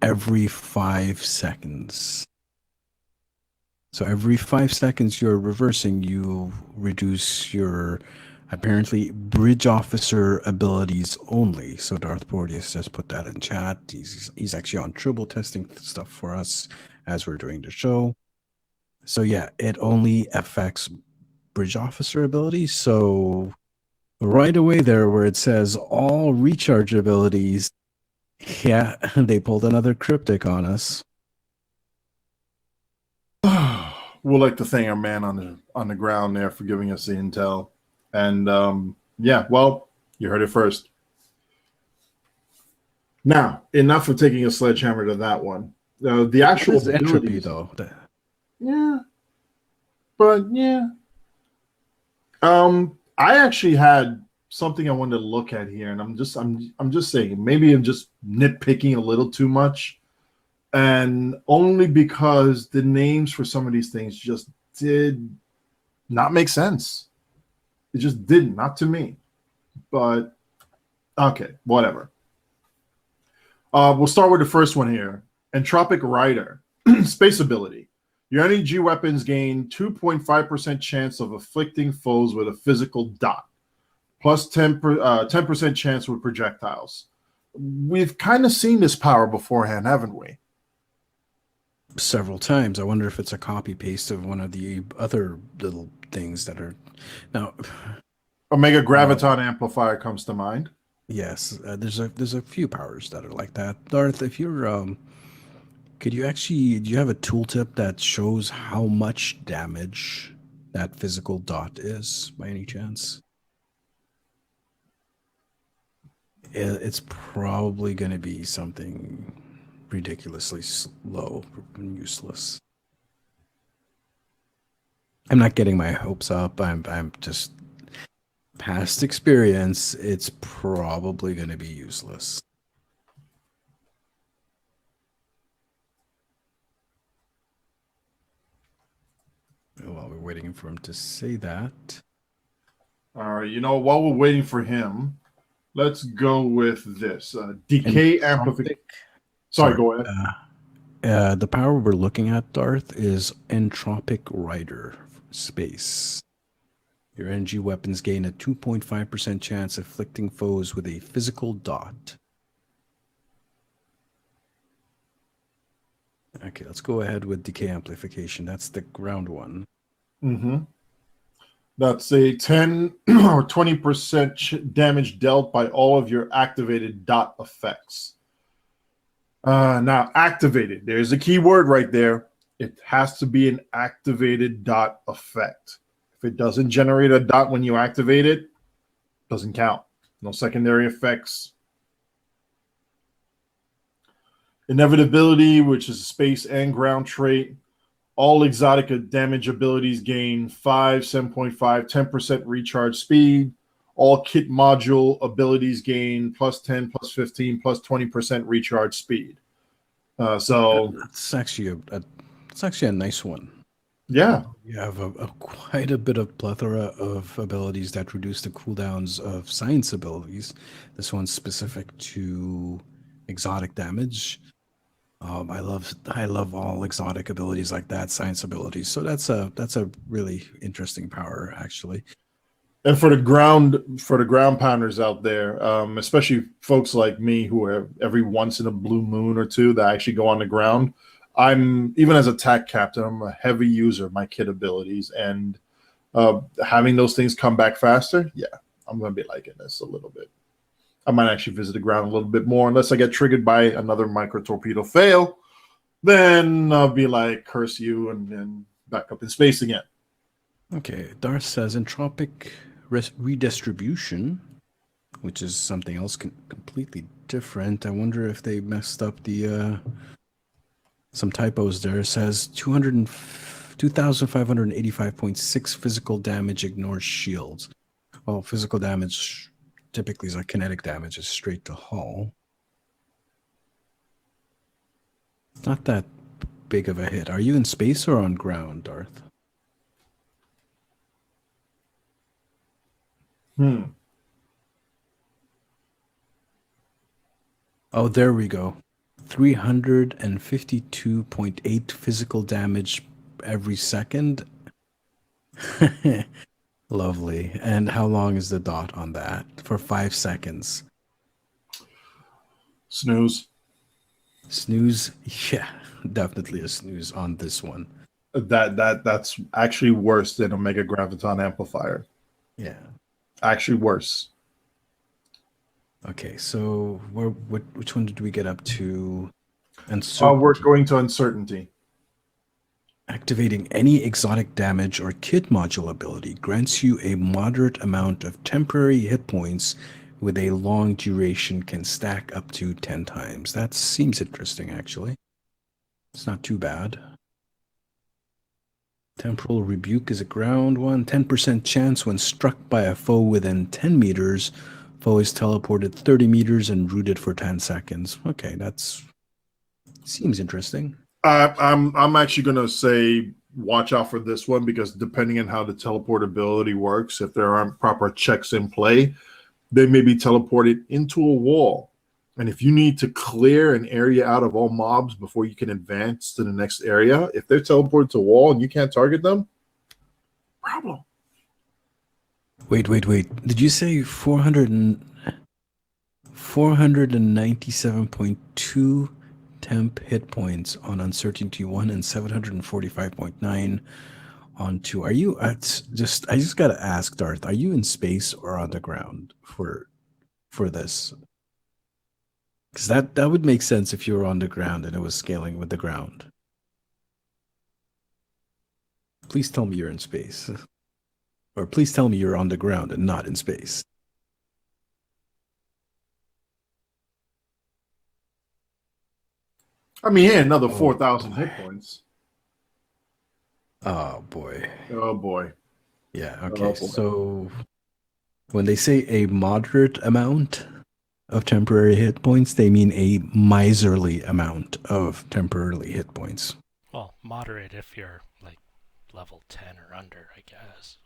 every 5 seconds. So every 5 seconds you're reversing, you reduce your apparently bridge officer abilities only. So Darth Porteous just put that in chat. He's actually on Tribble testing stuff for us as we're doing the show. So yeah, it only affects bridge officer abilities. So right away there where it says all recharge abilities, yeah, they pulled another cryptic on us. We'd like to thank our man on the ground there for giving us the intel. And yeah, well, you heard it first. Now, enough of taking a sledgehammer to that one. The actual entropy, though. Yeah, but yeah. I actually had something I wanted to look at here, and I'm just saying, maybe I'm just nitpicking a little too much, and only because the names for some of these things just did not make sense. It just didn't, not to me. But okay, whatever. We'll start with the first one here. Entropic Rider. Space ability. Your energy weapons gain 2.5% chance of afflicting foes with a physical dot, plus 10% chance with projectiles. We've kind of seen this power beforehand, haven't we? Several times. I wonder if it's a copy paste of one of the other little things that are now. Omega Graviton Amplifier comes to mind. Yes, there's a few powers that are like that. Darth, if you're do you have a tooltip that shows how much damage that physical dot is by any chance? It's probably going to be something ridiculously slow and useless. I'm not getting my hopes up. I'm just past experience. It's probably going to be useless. While we're waiting for him to say that. All right, while we're waiting for him, let's go with this. Decay amplification. Sorry, go ahead. The power we're looking at, Darth, is Entropic Rider Space. Your energy weapons gain a 2.5% chance of afflicting foes with a physical dot. Okay, let's go ahead with Decay Amplification. That's the ground one. Mm-hmm. That's a 10 or 20% damage dealt by all of your activated dot effects. Now, activated. There's a key word right there. It has to be an activated dot effect. If it doesn't generate a dot when you activate it, doesn't count. No secondary effects. Inevitability, which is a space and ground trait. All exotic damage abilities gain 5, 7.5, 10% recharge speed. All kit module abilities gain plus 10, plus 15, plus 20% recharge speed. So it's actually a nice one. Yeah. You have quite a bit of plethora of abilities that reduce the cooldowns of science abilities. This one's specific to exotic damage. I love all exotic abilities like that, science abilities. So that's a really interesting power, actually. And for the ground pounders out there, especially folks like me who are every once in a blue moon or two that actually go on the ground. I'm even as a TAC captain, I'm a heavy user of my kit abilities, and having those things come back faster. Yeah, I'm going to be liking this a little bit. I might actually visit the ground a little bit more, unless I get triggered by another micro torpedo fail. Then I'll be like, curse you, and then back up in space again. Okay, Darth says entropic redistribution, which is something else completely different. I wonder if they messed up the some typos there. It says 2,585.6 physical damage ignores shields. Well, physical damage typically is like kinetic damage, is straight to hull. Not that big of a hit. Are you in space or on ground, Darth? Oh, there we go. 352.8 physical damage every second. Lovely. And how long is the dot on that? For 5 seconds. Snooze. Snooze? Yeah, definitely a snooze on this one. That's actually worse than a mega graviton amplifier. Yeah. Actually worse. Okay, so which one did we get up to? And We're going to uncertainty. activating any exotic damage or kit module ability grants you a moderate amount of temporary hit points with a long duration, can stack up to 10 times. That seems interesting, actually. It's not too bad. Temporal Rebuke is a ground one. 10% chance when struck by a foe within 10 meters. Foe is teleported 30 meters and rooted for 10 seconds. Okay, that's seems interesting. I'm actually going to say watch out for this one, because depending on how the teleportability works, if there aren't proper checks in play, they may be teleported into a wall. And if you need to clear an area out of all mobs before you can advance to the next area, if they're teleported to a wall and you can't target them, problem. Wait. Did you say 497.2 temp hit points on Uncertainty 1 and 745.9 on 2? Are you I just got to ask, Darth, are you in space or on the ground for this? Because that would make sense if you were on the ground and it was scaling with the ground. Please tell me you're in space. Or please tell me you're on the ground and not in space. I mean, he had another 4,000 hit points. Oh, boy. Oh, boy. Yeah, okay. So when they say a moderate amount of temporary hit points, they mean a miserly amount of temporarily hit points. Well, moderate if you're like level 10 or under, I guess.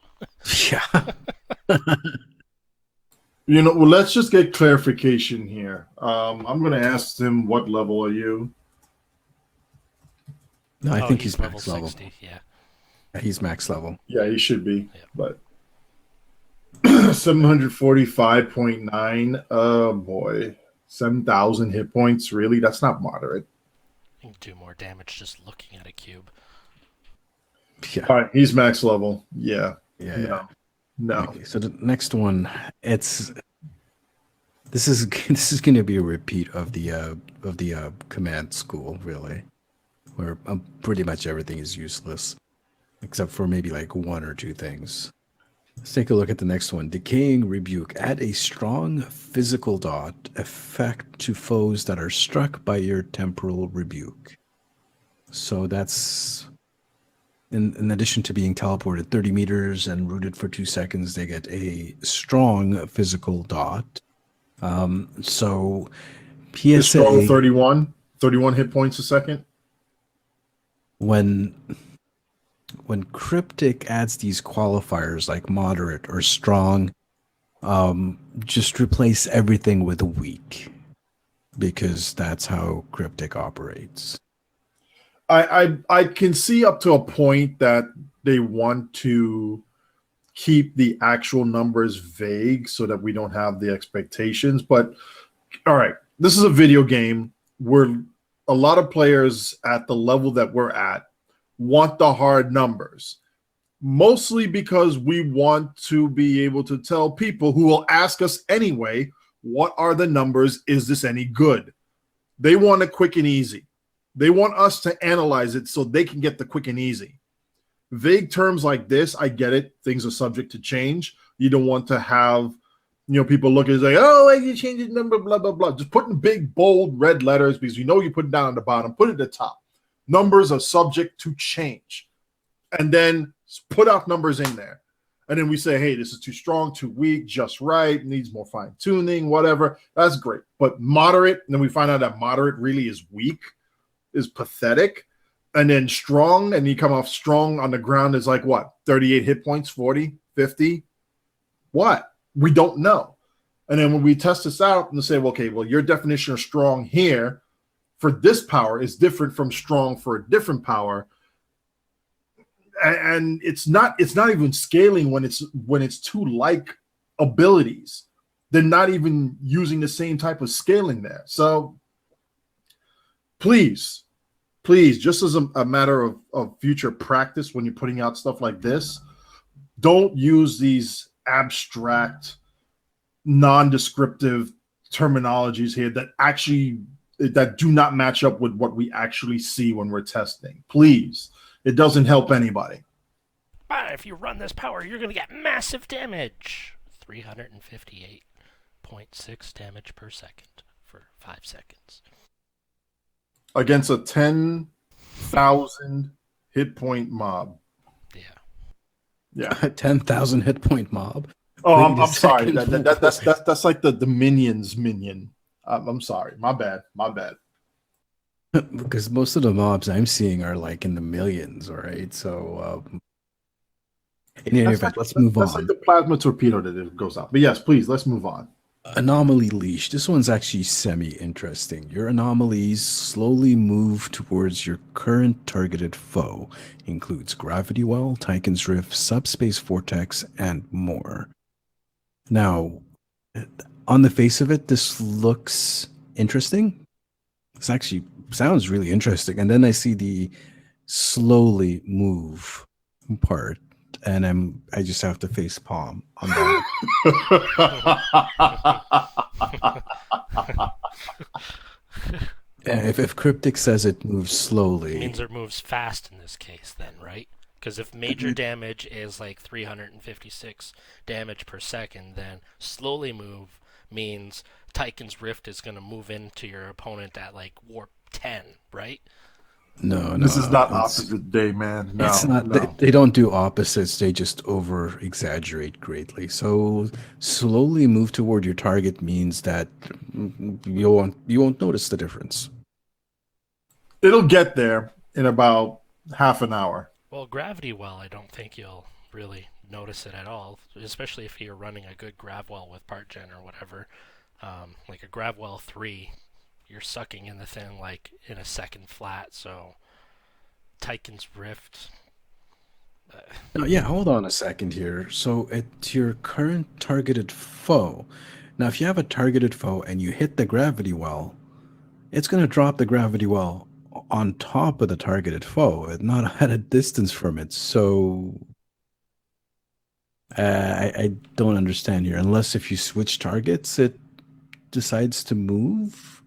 Yeah. Well, let's just get clarification here. I'm going to ask him, what level are you? No, I think he's level max level. 60, yeah. He's max level. Yeah, he should be. Yeah. But 745.9. Oh, boy. 7,000 hit points. Really? That's not moderate. You can do more damage just looking at a cube. Yeah. All right, he's max level. Yeah. Yeah. No. Okay, so the next one, this is going to be a repeat of the command school, really, where pretty much everything is useless, except for maybe like one or two things. Let's take a look at the next one. Decaying Rebuke. Add a strong physical dot effect to foes that are struck by your Temporal Rebuke. So that's, in addition to being teleported 30 meters and rooted for 2 seconds, they get a strong physical dot. So PSA... Strong 31 hit points a second? When when Cryptic adds these qualifiers like moderate or strong, just replace everything with weak, because that's how Cryptic operates. I can see up to a point that they want to keep the actual numbers vague so that we don't have the expectations. But all right, this is a video game where a lot of players at the level that we're at want the hard numbers, mostly because we want to be able to tell people who will ask us anyway, what are the numbers? Is this any good? They want it quick and easy. They want us to analyze it so they can get the quick and easy. Vague terms like this, I get it. Things are subject to change. You don't want to have, people looking and say, oh, you changed the number, blah, blah, blah. Just put in big, bold, red letters because you put it down at the bottom, put it at the top. Numbers are subject to change. And then put out numbers in there. And then we say, hey, this is too strong, too weak, just right, needs more fine tuning, whatever. That's great. But moderate, and then we find out that moderate really is weak, is pathetic. And then strong, and you come off strong on the ground is like what? 38 hit points, 40, 50? What? We don't know. And then when we test this out and say, well, okay, well, your definition of strong here for this power is different from strong for a different power. And it's not even scaling when it's two like abilities. They're not even using the same type of scaling there. So please, just as a matter of future practice, when you're putting out stuff like this, don't use these abstract, non-descriptive terminologies here that do not match up with what we actually see when we're testing. Please. It doesn't help anybody. But if you run this power, you're going to get massive damage. 358.6 damage per second for 5 seconds. Against a 10,000 hit point mob. Yeah. 10,000 hit point mob. Oh, I'm sorry. That's like the minions minion. I'm sorry. My bad. Because most of the mobs I'm seeing are like in the millions, all right? So, in any event, let's move on. That's like the plasma torpedo that it goes out. But yes, please, let's move on. Anomaly leash. This one's actually semi-interesting. Your anomalies slowly move towards your current targeted foe. Includes Gravity Well, Tychon's Rift, Subspace Vortex, and more. Now, on the face of it, this looks interesting. This actually sounds really interesting. And then I see the slowly move part, and I just have to face palm on that. If Cryptic says it moves slowly, it means it moves fast in this case then, right? Because if major damage is like 356 damage per second, then slowly move means Tychon's Rift is going to move into your opponent at like warp 10, right? No. This is not opposite day, man. No, it's not. No. They don't do opposites. They just over exaggerate greatly. So slowly move toward your target means that you won't notice the difference. It'll get there in about half an hour. Well, Gravity Well, I don't think you'll really notice it at all, especially if you're running a good Grav Well with part gen or whatever. Like a Grav Well 3, you're sucking in the thing like in a second flat, so Tychon's Rift. Yeah, hold on a second here. So it's your current targeted foe. Now, if you have a targeted foe and you hit the Gravity Well, it's going to drop the Gravity Well on top of the targeted foe, not at a distance from it. So I don't understand here. Unless if you switch targets, it decides to move.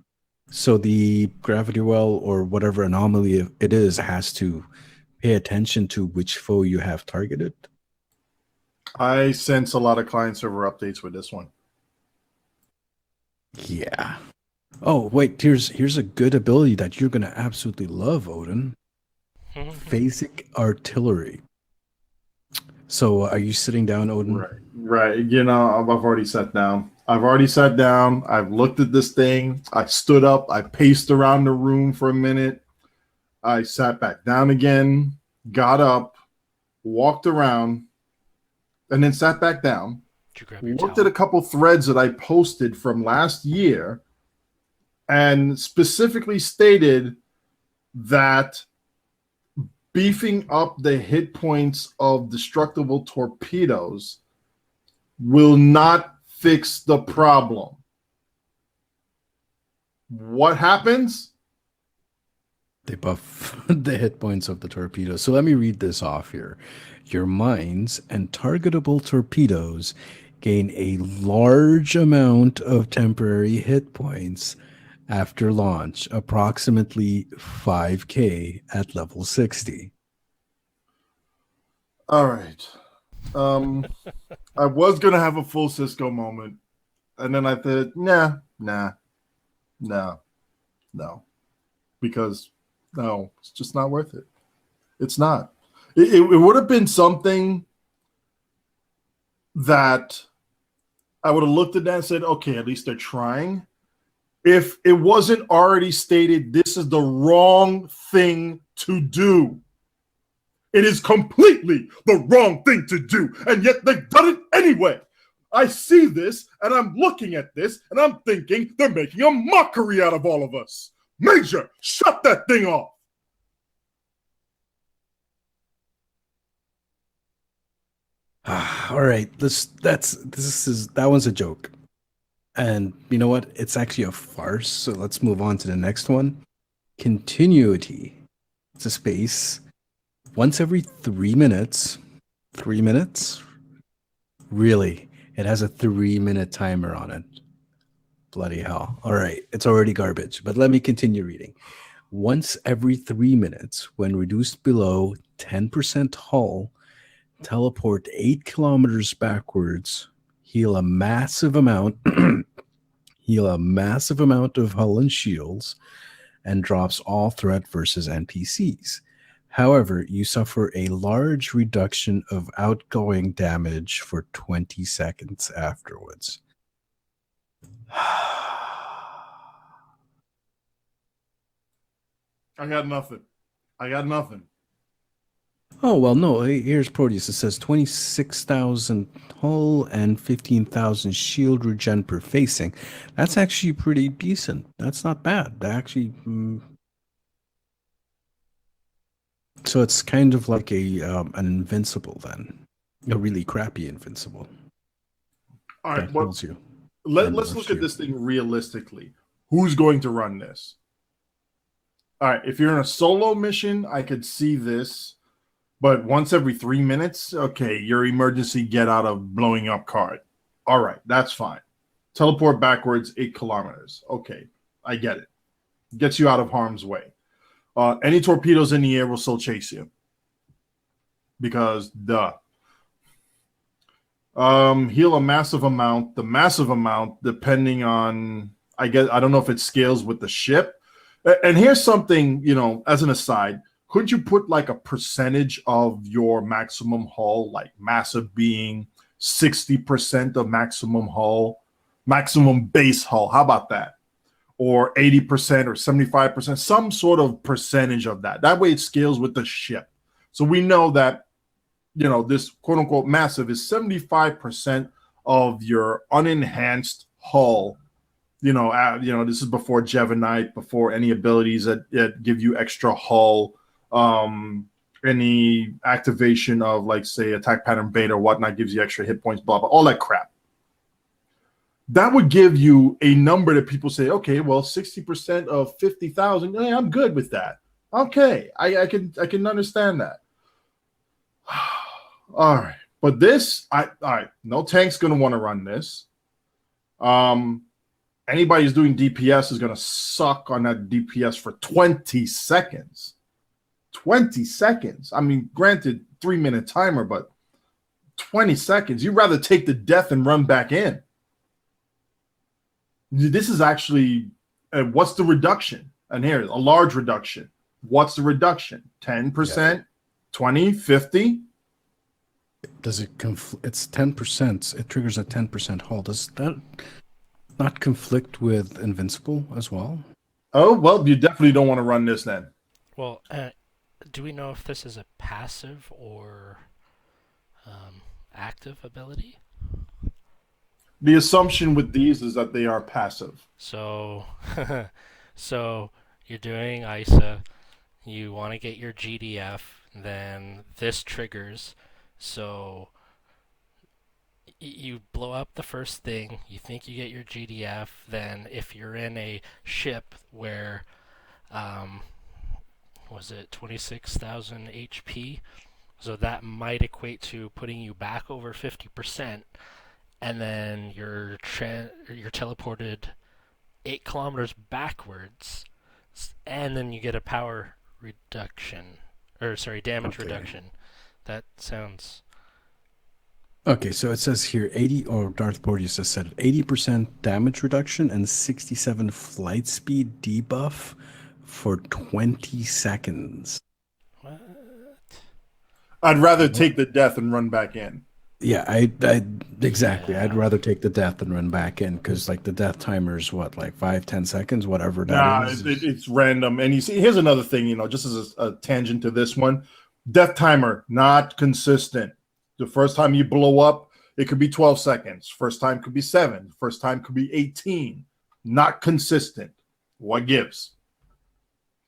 So the Gravity Well or whatever anomaly it is has to pay attention to which foe you have targeted. I sense a lot of client server updates with this one. Yeah. Oh, wait, here's a good ability that you're going to absolutely love, Odin. Phasic Artillery. So are you sitting down, Odin? Right. I've already sat down. I've looked at this thing. I stood up. I paced around the room for a minute. I sat back down again, got up, walked around, and then sat back down, Did you grab your looked towel? at a couple threads that I posted from last year, and specifically stated that beefing up the hit points of destructible torpedoes will not fix the problem. What happens? They buff the hit points of the torpedo. So let me read this off here. Your mines and targetable torpedoes gain a large amount of temporary hit points after launch, approximately 5k at level 60. All right. I was gonna have a full Cisco moment, and then I thought, no, because no, it's just not worth it. It's not. It would have been something that I would have looked at that and said, okay, at least they're trying. If it wasn't already stated, this is the wrong thing to do. It is completely the wrong thing to do, and yet they've done it anyway. I see this, and I'm looking at this, and I'm thinking they're making a mockery out of all of us. Major, shut that thing off. All right, that one's a joke. And you know what? It's actually a farce. So let's move on to the next one. Continuity. It's a space. Once every 3 minutes. 3 minutes? Really? It has a 3-minute timer on it. Bloody hell. All right. It's already garbage. But let me continue reading. Once every 3 minutes, when reduced below 10% hull, teleport 8 kilometers backwards, heal a massive amount of hull and shields, and drops all threat versus NPCs. However, you suffer a large reduction of outgoing damage for 20 seconds afterwards. I got nothing. Oh, well, no. Here's Proteus. It says 26,000 hull and 15,000 shield regen per facing. That's actually pretty decent. That's not bad. Actually, so it's kind of like an invincible then. A really crappy invincible. All That right, well, heals you. let's look at this thing realistically. Who's going to run this? All right, if you're in a solo mission, I could see this. But once every 3 minutes, okay, your emergency get out of blowing up card. All right, that's fine. Teleport backwards 8 kilometers. Okay, I get it. Gets you out of harm's way. Any torpedoes in the air will still chase you. Because, duh. Heal a massive amount. The massive amount, depending on, I don't know if it scales with the ship. And here's something, as an aside. Could you put like a percentage of your maximum hull, like massive being 60% of maximum hull, maximum base hull? How about that? Or 80% or 75%, some sort of percentage of that. That way it scales with the ship. So we know that, this quote unquote massive is 75% of your unenhanced hull. This is before Jevanite, before any abilities that give you extra hull. Any activation of, like, say, attack pattern beta or whatnot gives you extra hit points, blah, blah, all that crap. That would give you a number that people say, okay, well, 60% of 50,000, hey, I'm good with that. Okay, I can understand that. All right, but this, all right, no tank's going to want to run this. Anybody who's doing DPS is going to suck on that DPS for 20 seconds. 20 seconds. I mean, granted, 3-minute timer, but 20 seconds. You'd rather take the death and run back in. This is actually, what's the reduction? And here, a large reduction. What's the reduction? 10%, yeah. 20, 50? Does it it's 10%. It triggers a 10% hull. Does that not conflict with Invincible as well? Oh, well, you definitely don't want to run this then. Well, do we know if this is a passive or active ability. The assumption with these is that they are passive. So, so you're doing ISA. You want to get your GDF, then this triggers. So you blow up the first thing. You think you get your GDF. Then, if you're in a ship where was it 26,000 HP? So that might equate to putting you back over 50%, and then you're teleported 8 kilometers backwards, and then you get a power reduction, or sorry, damage reduction. That sounds. Okay, so it says here 80, or Darth Porteous just said 80% damage reduction and 67 flight speed debuff for 20 seconds. What? I'd rather take the death and run back in. Yeah, exactly. Yeah. I'd rather take the death than run back in because, like, the death timer is what, like 5-10 seconds, whatever that Nah, is. it's random. And you see, here's another thing, just as a tangent to this one. Death timer, not consistent. The first time you blow up, it could be 12 seconds. First time could be 7. First time could be 18. Not consistent. What gives?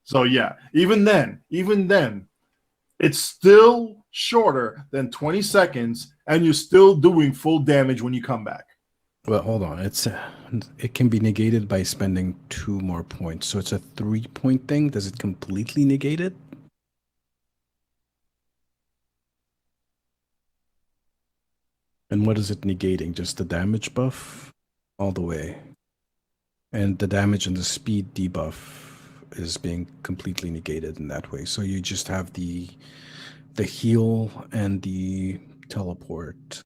So yeah, even then, it's still shorter than 20 seconds, and you're still doing full damage when you come back. Well, hold on. It can be negated by spending 2 more points. So it's a 3-point thing. Does it completely negate it? And what is it negating? Just the damage buff all the way. And the damage and the speed debuff is being completely negated in that way. So you just have the heal and the teleport.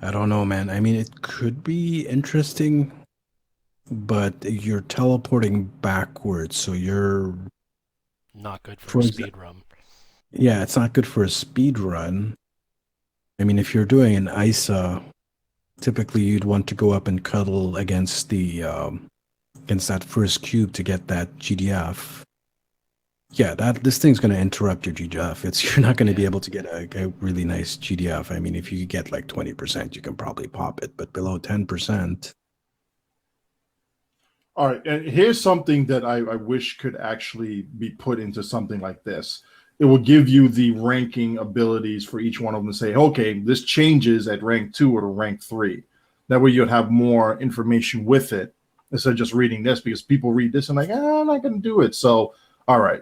I don't know, man. I mean, it could be interesting, but you're teleporting backwards, so you're Not good for a speed run. Yeah, it's not good for a speed run. I mean, if you're doing an ISA, typically you'd want to go up and cuddle against that first cube to get that GDF. Yeah, this thing's going to interrupt your GDF. You're not going to be able to get a really nice GDF. I mean, if you get like 20%, you can probably pop it, but below 10%. All right, and here's something that I wish could actually be put into something like this. It will give you the ranking abilities for each one of them to say, okay, this changes at rank 2 or to rank 3. That way you'll have more information with it instead of just reading this, because people read this and like, I'm not going to do it. So, all right.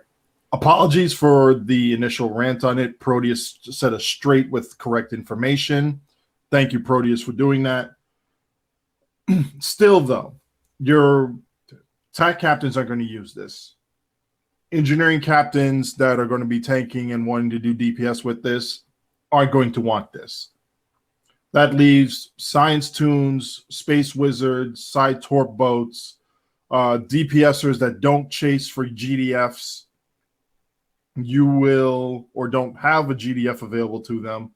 Apologies for the initial rant on it. Proteus set us straight with correct information. Thank you, Proteus, for doing that. Still, though, your attack captains are going to use this. Engineering captains that are going to be tanking and wanting to do DPS with this are going to want this. That leaves science tunes, space wizards, side torp boats, DPSers that don't chase for GDFs. You will or don't have a GDF available to them.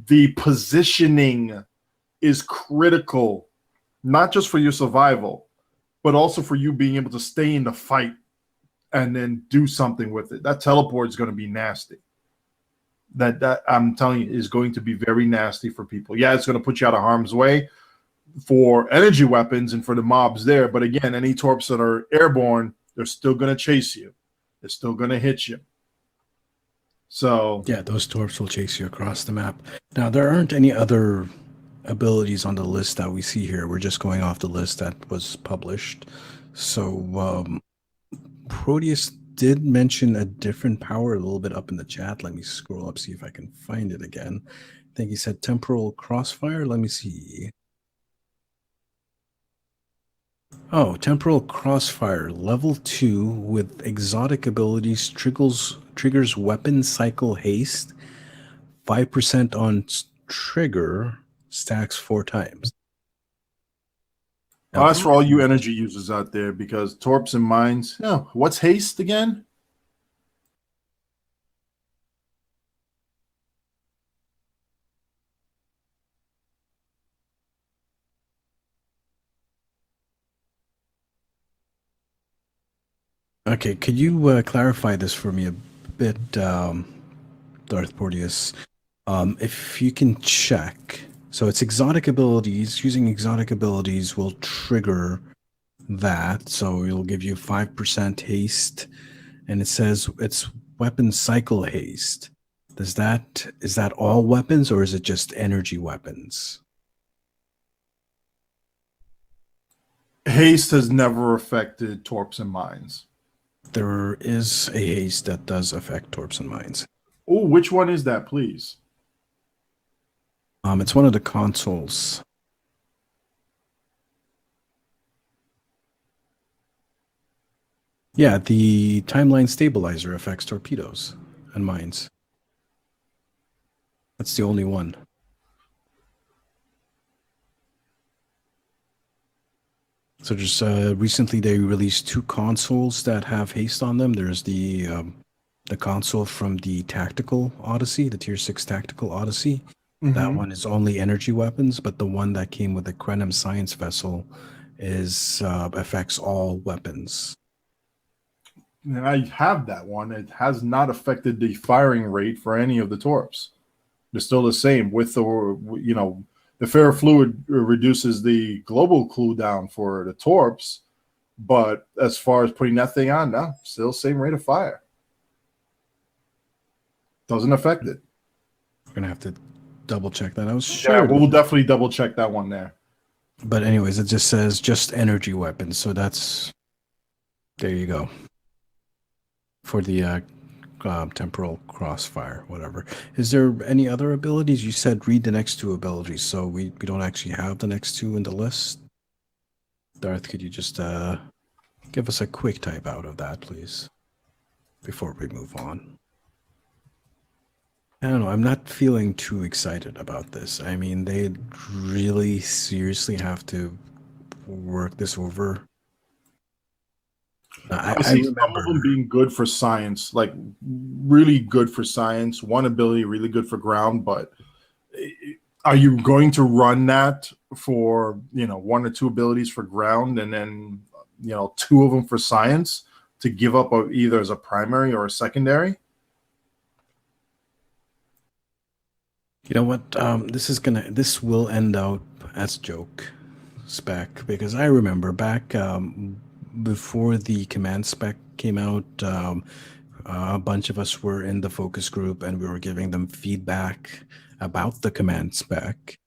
The positioning is critical, not just for your survival, but also for you being able to stay in the fight and then do something with it. That teleport is going to be nasty. That I'm telling you is going to be very nasty for people. Yeah, it's going to put you out of harm's way for energy weapons and for the mobs there. But again, any torps that are airborne, they're still going to chase you. They're still going to hit you. So yeah, those torps will chase you across the map. Now, there aren't any other abilities on the list that we see here. We're just going off the list that was published. So Proteus did mention a different power a little bit up in the chat. Let me scroll up, see if I can find it again. I think he said Temporal Crossfire. Let me see. Oh, Temporal Crossfire, level 2 with exotic abilities, triggers weapon cycle haste, 5% on trigger, stacks 4 times. well, that's for all you energy users out there, because torps and mines. Oh, what's haste again? Okay, could you clarify this for me a bit, Darth Porteous. If you can check, so it's exotic abilities. Using exotic abilities will trigger that. So it'll give you 5% haste, and it says it's weapon cycle haste. Is that all weapons, or is it just energy weapons? Haste has never affected torps and mines. There is a haste that does affect torps and mines. Oh, which one is that, please? It's one of the consoles. Yeah, the timeline stabilizer affects torpedoes and mines. That's the only one. So just recently they released two consoles that have haste on them. There's the console from the Tactical Odyssey, the Tier 6 Tactical Odyssey. That one is only energy weapons, but the one that came with the Krenim Science Vessel is affects all weapons. And I have that one. It has not affected the firing rate for any of the torps. They're still the same. With the the ferrofluid reduces the global cooldown for the torps, but as far as putting that thing on, no, still same rate of fire. Doesn't affect it. We're gonna have to double check that. I was sure. Yeah, we'll definitely double check that one there. But anyways, it just says just energy weapons. So that's there you go. For the temporal crossfire, whatever. Is there any other abilities? You said read the next two abilities, so we don't actually have the next two in the list. Darth, could you just give us a quick type out of that, please, before we move on? I don't know. I'm not feeling too excited about this. I mean, they really seriously have to work this over. I see some of them being good for science, like really good for science. One ability really good for ground, but are you going to run that for one or two abilities for ground, and then two of them for science to give up either as a primary or a secondary? You know what? This will end out as a joke spec, because I remember back before the command spec came out, a bunch of us were in the focus group and we were giving them feedback about the command spec,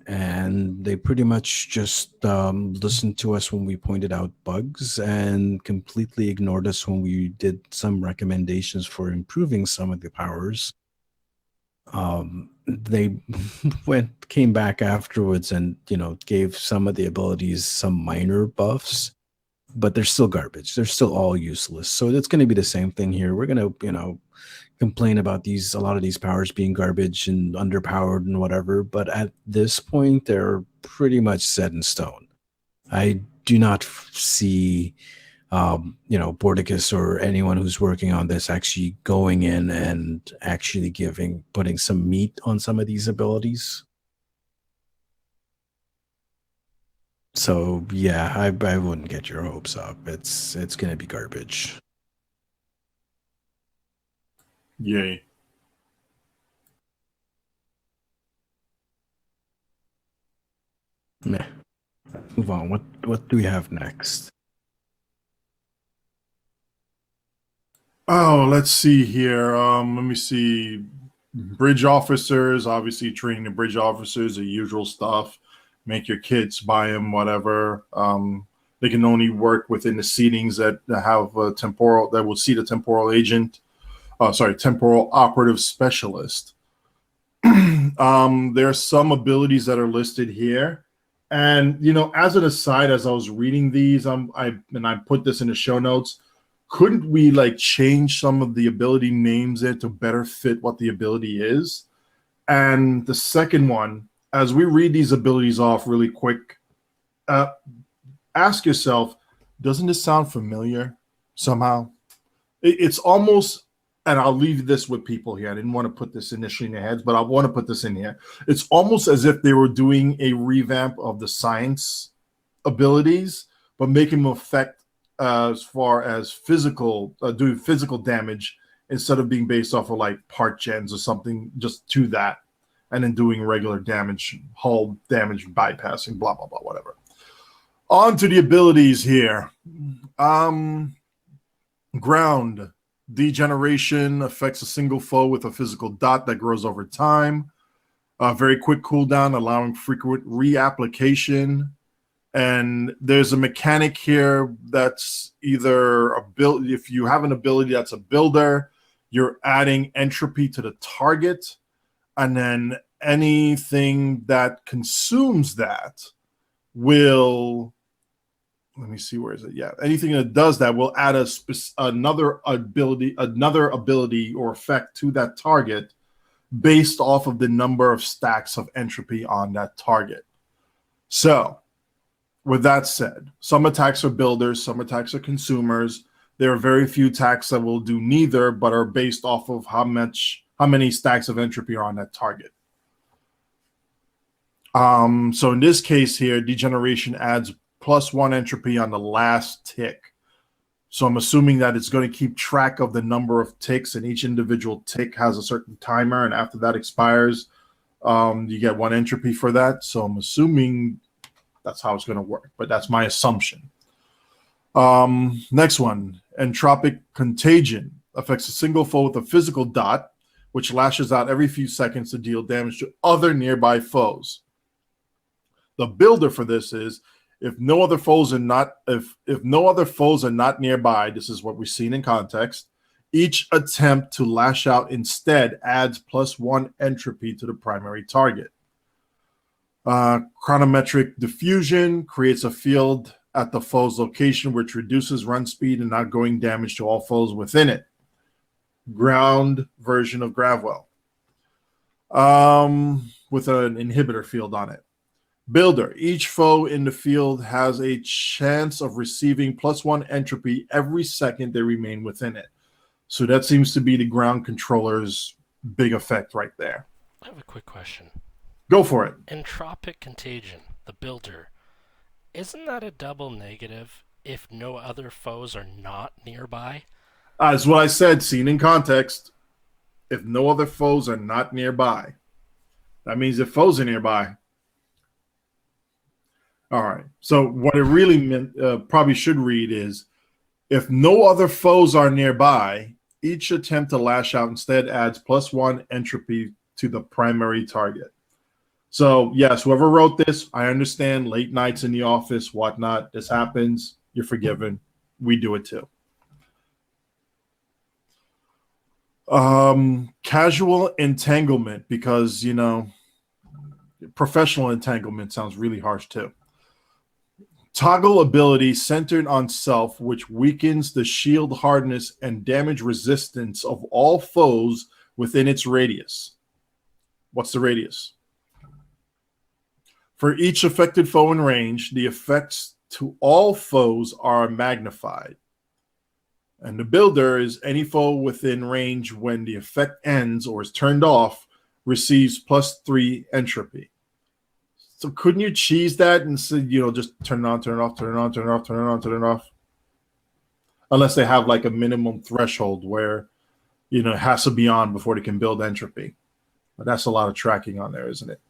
and they pretty much just listened to us when we pointed out bugs and completely ignored us when we did some recommendations for improving some of the powers. They came back afterwards and gave some of the abilities some minor buffs, but they're still garbage. They're still all useless. So it's going to be the same thing here. We're going to complain about a lot of these powers being garbage and underpowered and whatever, but at this point they're pretty much set in stone. I do not see Bordicus or anyone who's working on this actually going in and actually putting some meat on some of these abilities. So yeah, I wouldn't get your hopes up. It's going to be garbage. Yay. Meh. Move on. What do we have next? Oh, let's see here. Let me see. Bridge officers, obviously training the bridge officers, the usual stuff. Make your kits, buy them, whatever. They can only work within the seatings that have a temporal, that will seat a temporal agent. Temporal operative specialist. There are some abilities that are listed here. And, as an aside, as I was reading these, I put this in the show notes. Couldn't we change some of the ability names there to better fit what the ability is? And the second one, as we read these abilities off really quick, ask yourself, doesn't this sound familiar somehow? It's almost, and I'll leave this with people here. I didn't want to put this initially in their heads, but I want to put this in here. It's almost as if they were doing a revamp of the science abilities, but making them affect as far as physical, do physical damage instead of being based off of like part gens or something just to that, and then doing regular damage, hull damage, bypassing, blah, blah, blah, whatever. On to the abilities here. Ground. Degeneration affects a single foe with a physical dot that grows over time. Very quick cooldown, allowing frequent reapplication. And there's a mechanic here that's either a build. If you have an ability that's a builder, you're adding entropy to the target, and then anything that consumes that will. Let me see, where is it? Yeah, anything that does that will add another ability or effect to that target based off of the number of stacks of entropy on that target. So, with that said, some attacks are builders, some attacks are consumers. There are very few attacks that will do neither, but are based off of how many stacks of entropy are on that target. So in this case here, degeneration adds +1 entropy on the last tick. So I'm assuming that it's going to keep track of the number of ticks, and each individual tick has a certain timer, and after that expires, you get 1 entropy for that. So I'm assuming that's how it's going to work, but that's my assumption. Next one, entropic contagion affects a single foe with a physical dot, which lashes out every few seconds to deal damage to other nearby foes. The builder for this is if no other foes are not nearby. This is what we've seen in context. Each attempt to lash out instead adds +1 entropy to the primary target. Chronometric diffusion creates a field at the foe's location, which reduces run speed and outgoing damage to all foes within it. Ground version of Gravwell, with an inhibitor field on it. Builder. Each foe in the field has a chance of receiving +1 entropy every second they remain within it. So that seems to be the ground controller's big effect right there. I have a quick question. Go for it. Entropic contagion, the builder. Isn't that a double negative if no other foes are not nearby? That's what I said, seen in context. If no other foes are not nearby. That means if foes are nearby. All right. So what it really meant, probably should read is, if no other foes are nearby, each attempt to lash out instead adds +1 entropy to the primary target. So yes, whoever wrote this, I understand late nights in the office, whatnot. This happens. You're forgiven. We do it too. Casual entanglement, because, professional entanglement sounds really harsh too. Toggle ability centered on self, which weakens the shield hardness and damage resistance of all foes within its radius. What's the radius? For each affected foe in range, the effects to all foes are magnified. And the builder is any foe within range when the effect ends or is turned off receives +3 entropy. So couldn't you cheese that and say, just turn it on, turn it off, turn it on, turn it off, turn it on, turn it off? Unless they have like a minimum threshold where, it has to be on before they can build entropy. But that's a lot of tracking on there, isn't it?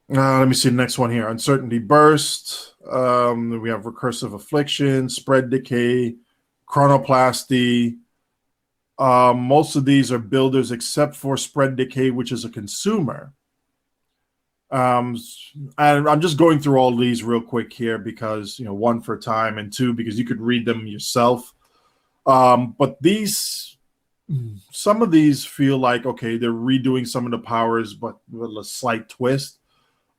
Let me see the next one here. Uncertainty burst. We have recursive affliction, spread decay, chronoplasty. Most of these are builders except for spread decay, which is a consumer. And I'm just going through all these real quick here because, one, for time, and two, because you could read them yourself. But some of these feel like, okay, they're redoing some of the powers, but with a slight twist.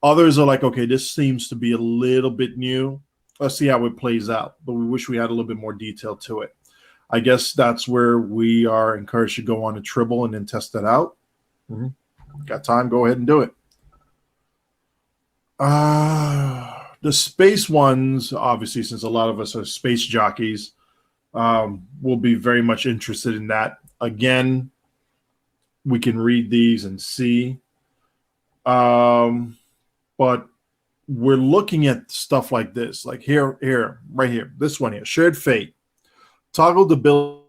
Others are like, okay, this seems to be a little bit new. Let's see how it plays out. But we wish we had a little bit more detail to it. I guess that's where we are encouraged to go on a Tribble and then test that out. Got time? Go ahead and do it. The space ones, obviously, since a lot of us are space jockeys, we'll be very much interested in that. Again, we can read these and see. But we're looking at stuff like this, like here, right here, this one here, shared fate. Toggle the ability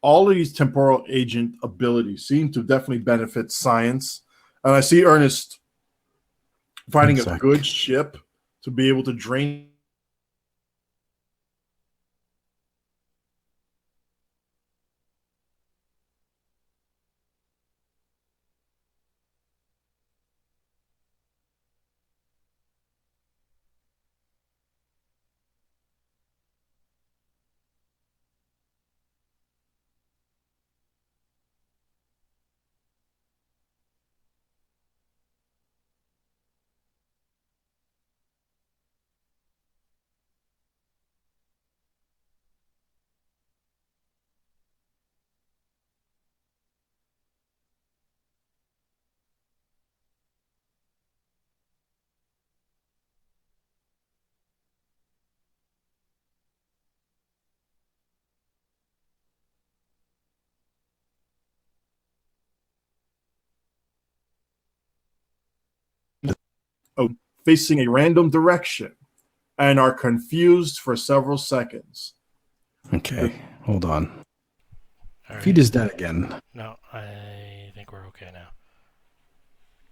all of these temporal agent abilities seem to definitely benefit science. And I see Ernest finding a good ship to be able to drain facing a random direction and are confused for several seconds. Okay, hold on. All Feed right. his dad again. No, I think we're okay now.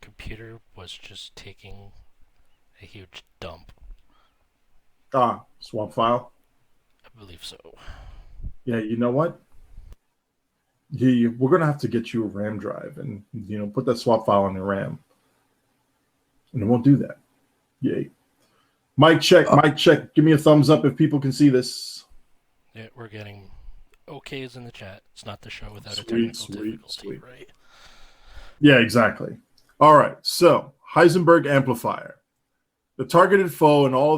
Computer was just taking a huge dump. Swap file. I believe so. Yeah, you know what? We're gonna have to get you a RAM drive and put that swap file on the RAM. And it won't do that. Yay. Mic check, mic check. Give me a thumbs up if people can see this. Yeah, we're getting okays in the chat. It's not the show without a technical difficulty, right? Yeah, exactly. All right. So Heisenberg amplifier. The targeted foe and all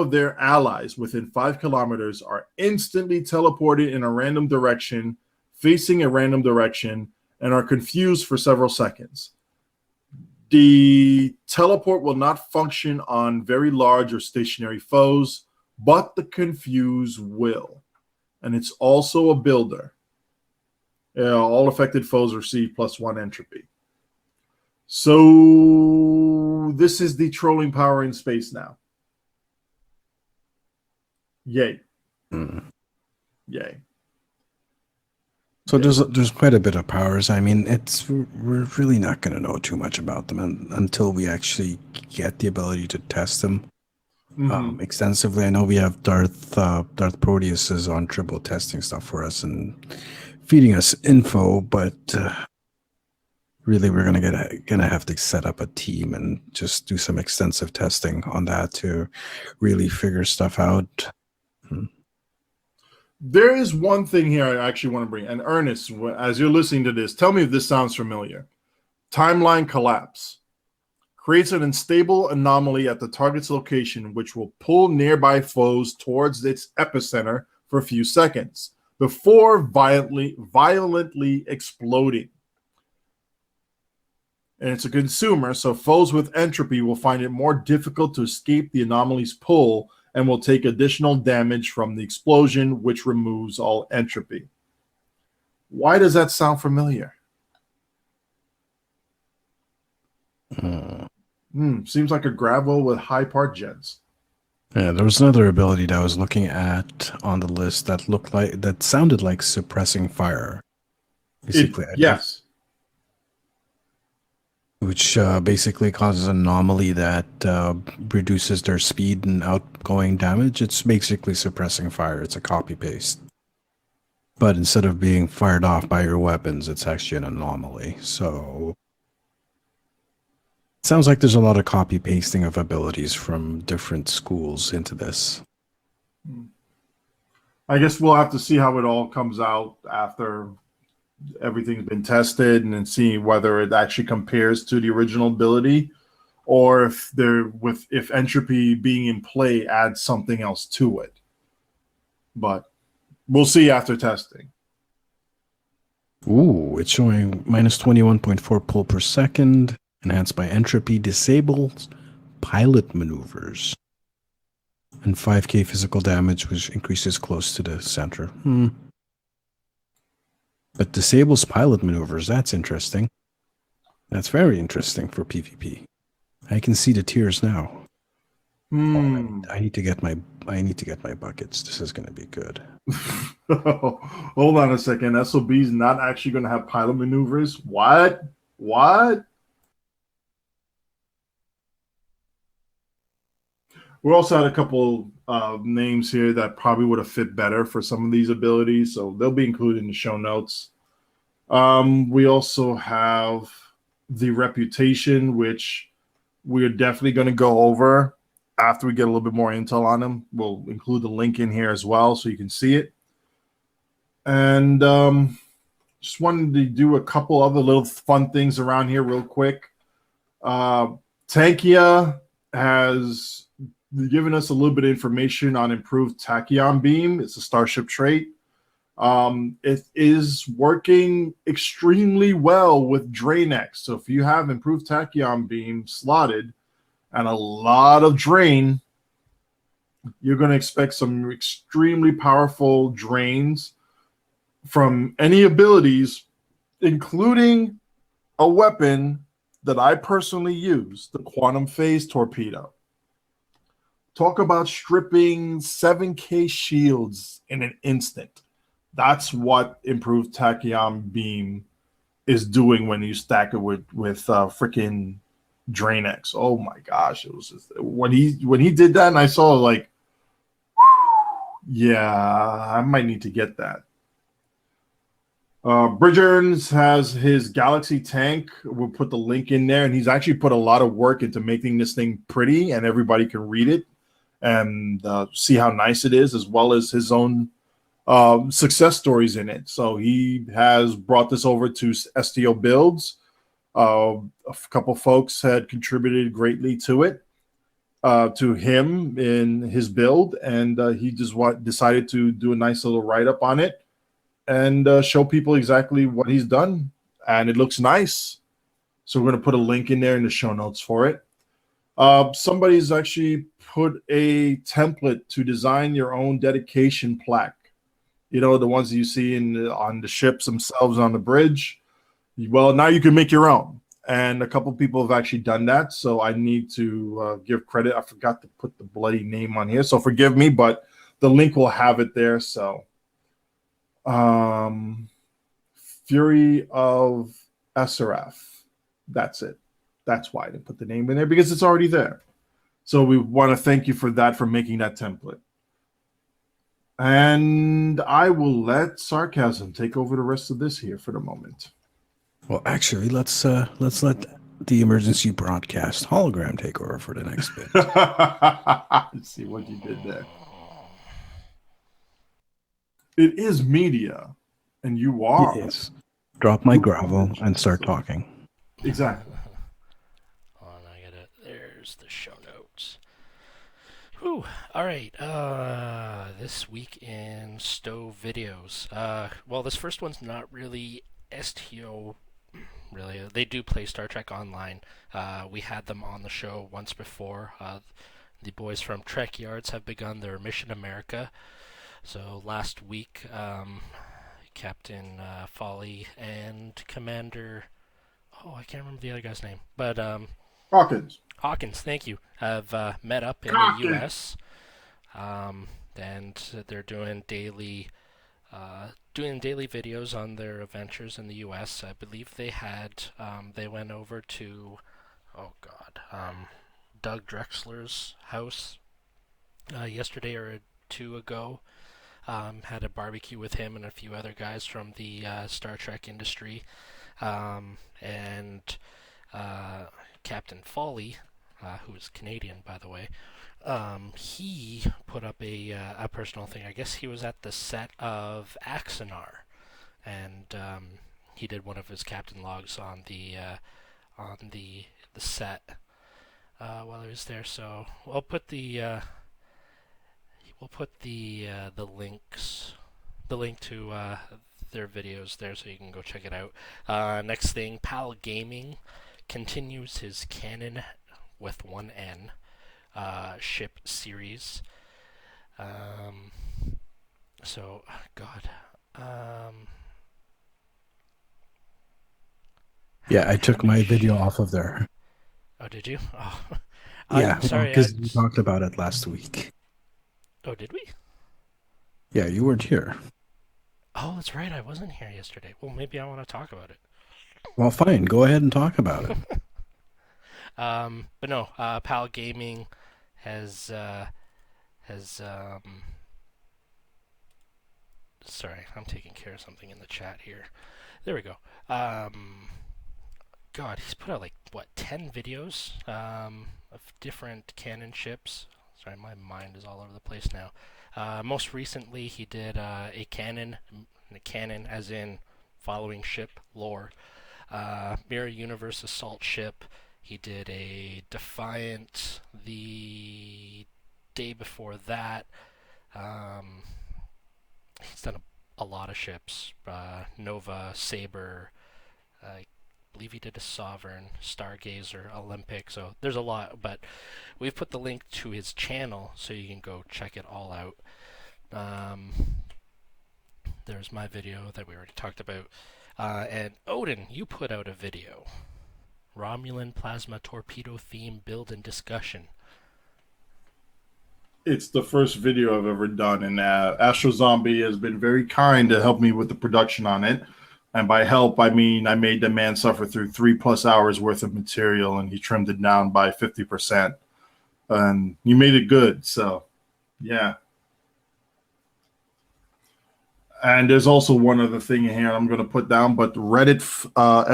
of their allies within 5 kilometers are instantly teleported in a random direction, facing a random direction, and are confused for several seconds. The teleport will not function on very large or stationary foes, but the confuse will. And it's also a builder. All affected foes receive +1 entropy. So this is the trolling power in space now. Yay. Yay. So there's quite a bit of powers. I mean, we're really not going to know too much about them until we actually get the ability to test them extensively. I know we have Darth Proteus is on Tribble testing stuff for us and feeding us info, but really we're gonna have to set up a team and just do some extensive testing on that to really figure stuff out. There is one thing here I actually want to bring. And Ernest, as you're listening to this, tell me if this sounds familiar. Timeline collapse. Creates an unstable anomaly at the target's location, which will pull nearby foes towards its epicenter for a few seconds before violently exploding. And it's a consumer, so foes with entropy will find it more difficult to escape the anomaly's pull and will take additional damage from the explosion, which removes all entropy. Why does that sound familiar? Seems like a gravel with high part gens. Yeah, there was another ability that I was looking at on the list that sounded like suppressing fire. Basically, yes. Which basically causes an anomaly that reduces their speed and outgoing damage. It's basically suppressing fire. It's a copy-paste. But instead of being fired off by your weapons, it's actually an anomaly. So it sounds like there's a lot of copy-pasting of abilities from different schools into this. I guess we'll have to see how it all comes out after everything's been tested and then see whether it actually compares to the original ability or if entropy being in play adds something else to it. But we'll see after testing. Ooh, it's showing minus 21.4 pull per second, enhanced by entropy, disables pilot maneuvers, and 5k physical damage, which increases close to the center. But disables pilot maneuvers, that's interesting. That's very interesting for PvP. I can see the tiers now. Oh, Hmm. I need to get my buckets. This is going to be good. Hold on a second. SOB's not actually going to have pilot maneuvers. What? What? We also had a couple names here that probably would have fit better for some of these abilities, so they'll be included in the show notes. We also have the reputation, which we're definitely going to go over after we get a little bit more intel on him. We'll include the link in here as well so you can see it. And just wanted to do a couple other little fun things around here real quick. Tankia has given us a little bit of information on improved tachyon beam. It's a Starship trait. It is working extremely well with Drain-X. So if you have improved tachyon beam slotted and a lot of drain, you're going to expect some extremely powerful drains from any abilities, including a weapon that I personally use, the Quantum Phase Torpedo. Talk about stripping 7K shields in an instant. That's what improved tachyon beam is doing when you stack it with freaking Drain-X. Oh my gosh, it was just, when he did that, and I saw like, yeah, I might need to get that. Bridgerns has his Galaxy tank. We'll put the link in there, and he's actually put a lot of work into making this thing pretty, and everybody can read it and see how nice it is, as well as his own success stories in it. So he has brought this over to STO Builds. A couple folks had contributed greatly to it, to him in his build, and he just decided to do a nice little write-up on it and show people exactly what he's done, and it looks nice. So we're going to put a link in there in the show notes for it. Somebody's actually put a template to design your own dedication plaque. You know, the ones you see on the ships themselves on the bridge. Well, now you can make your own. And a couple people have actually done that. So I need to give credit. I forgot to put the bloody name on here. So forgive me, but the link will have it there. So Fury of SRF. That's it. That's why I didn't put the name in there, because it's already there. So we want to thank you for that, for making that template. And I will let Sarcasm take over the rest of this here for the moment. Well, actually, let's let the emergency broadcast hologram take over for the next bit. Let's see what you did there. It is media, and you are. Yes. Drop my gravel and start talking. Exactly. There's the show notes. Whew. All right. This week in Stowe videos. Well, this first one's not really STO. Really, they do play Star Trek Online. We had them on the show once before. The boys from Trek Yards have begun their Mission America. So last week, Captain Folly and Commander, I can't remember the other guy's name, but Hawkins, thank you, have met up in the U.S. And they're doing daily videos on their adventures in the U.S. I believe they had they went over to Doug Drexler's house yesterday or two ago. Had a barbecue with him and a few other guys from the Star Trek industry, and Captain Folly, who is Canadian, by the way, he put up a personal thing. I guess he was at the set of Axanar, and he did one of his captain logs on the set while he was there. So we'll put the link to their videos there, so you can go check it out. Next thing, Pal Gaming continues his Canon with one N ship series. Yeah, I took my video off of there. Oh, did you? Oh, Yeah, Sorry. because we talked about it last week. Oh, did we? Yeah, you weren't here. Oh, that's right. I wasn't here yesterday. Well, maybe I want to talk about it. Well, fine. Go ahead and talk about it. But no, PAL Gaming has sorry, I'm taking care of something in the chat here. There we go. God, he's put out like what 10 videos of different Canon ships. Sorry, my mind is all over the place now. Most recently, he did a Canon as in following ship lore, Mirror Universe assault ship. He did a Defiant the day before that. He's done a lot of ships. Nova, Saber. I believe he did a Sovereign, Stargazer, Olympic. So there's a lot, but we've put the link to his channel so you can go check it all out. There's my video that we already talked about. And Odin, you put out a video. Romulan Plasma Torpedo theme build and discussion. It's the first video I've ever done, and Astro Zombie has been very kind to help me with the production on it. And by help, I mean I made the man suffer through 3+ hours worth of material, and he trimmed it down by 50%. And he made it good, so yeah. And there's also one other thing in here I'm going to put down, but Reddit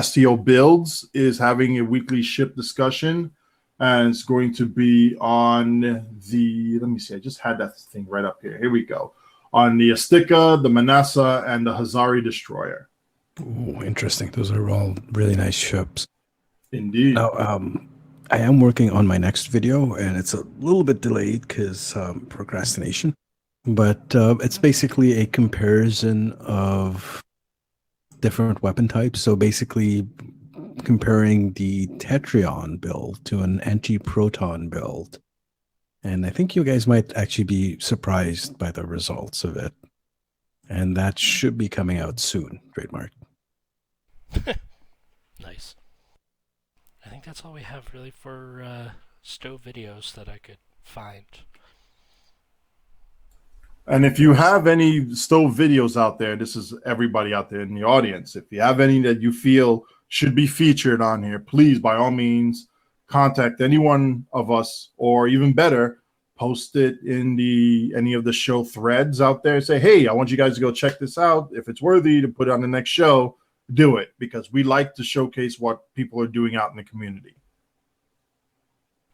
STO Builds is having a weekly ship discussion, and it's going to be on the, let me see, I just had that thing right up here. Here we go. On the Astika, the Manassa, and the Hazari Destroyer. Oh, interesting. Those are all really nice ships. Indeed. Now, I am working on my next video, and it's a little bit delayed because procrastination. But it's basically a comparison of different weapon types. So basically comparing the Tetrion build to an anti-proton build. And I think you guys might actually be surprised by the results of it. And that should be coming out soon, trademark. Nice. I think that's all we have really for stove videos that I could find. And if you have any stove videos out there, this is everybody out there in the audience. If you have any that you feel should be featured on here, please, by all means, contact any one of us, or even better, post it in any of the show threads out there. Say, hey, I want you guys to go check this out. If it's worthy to put it on the next show, do it, because we like to showcase what people are doing out in the community.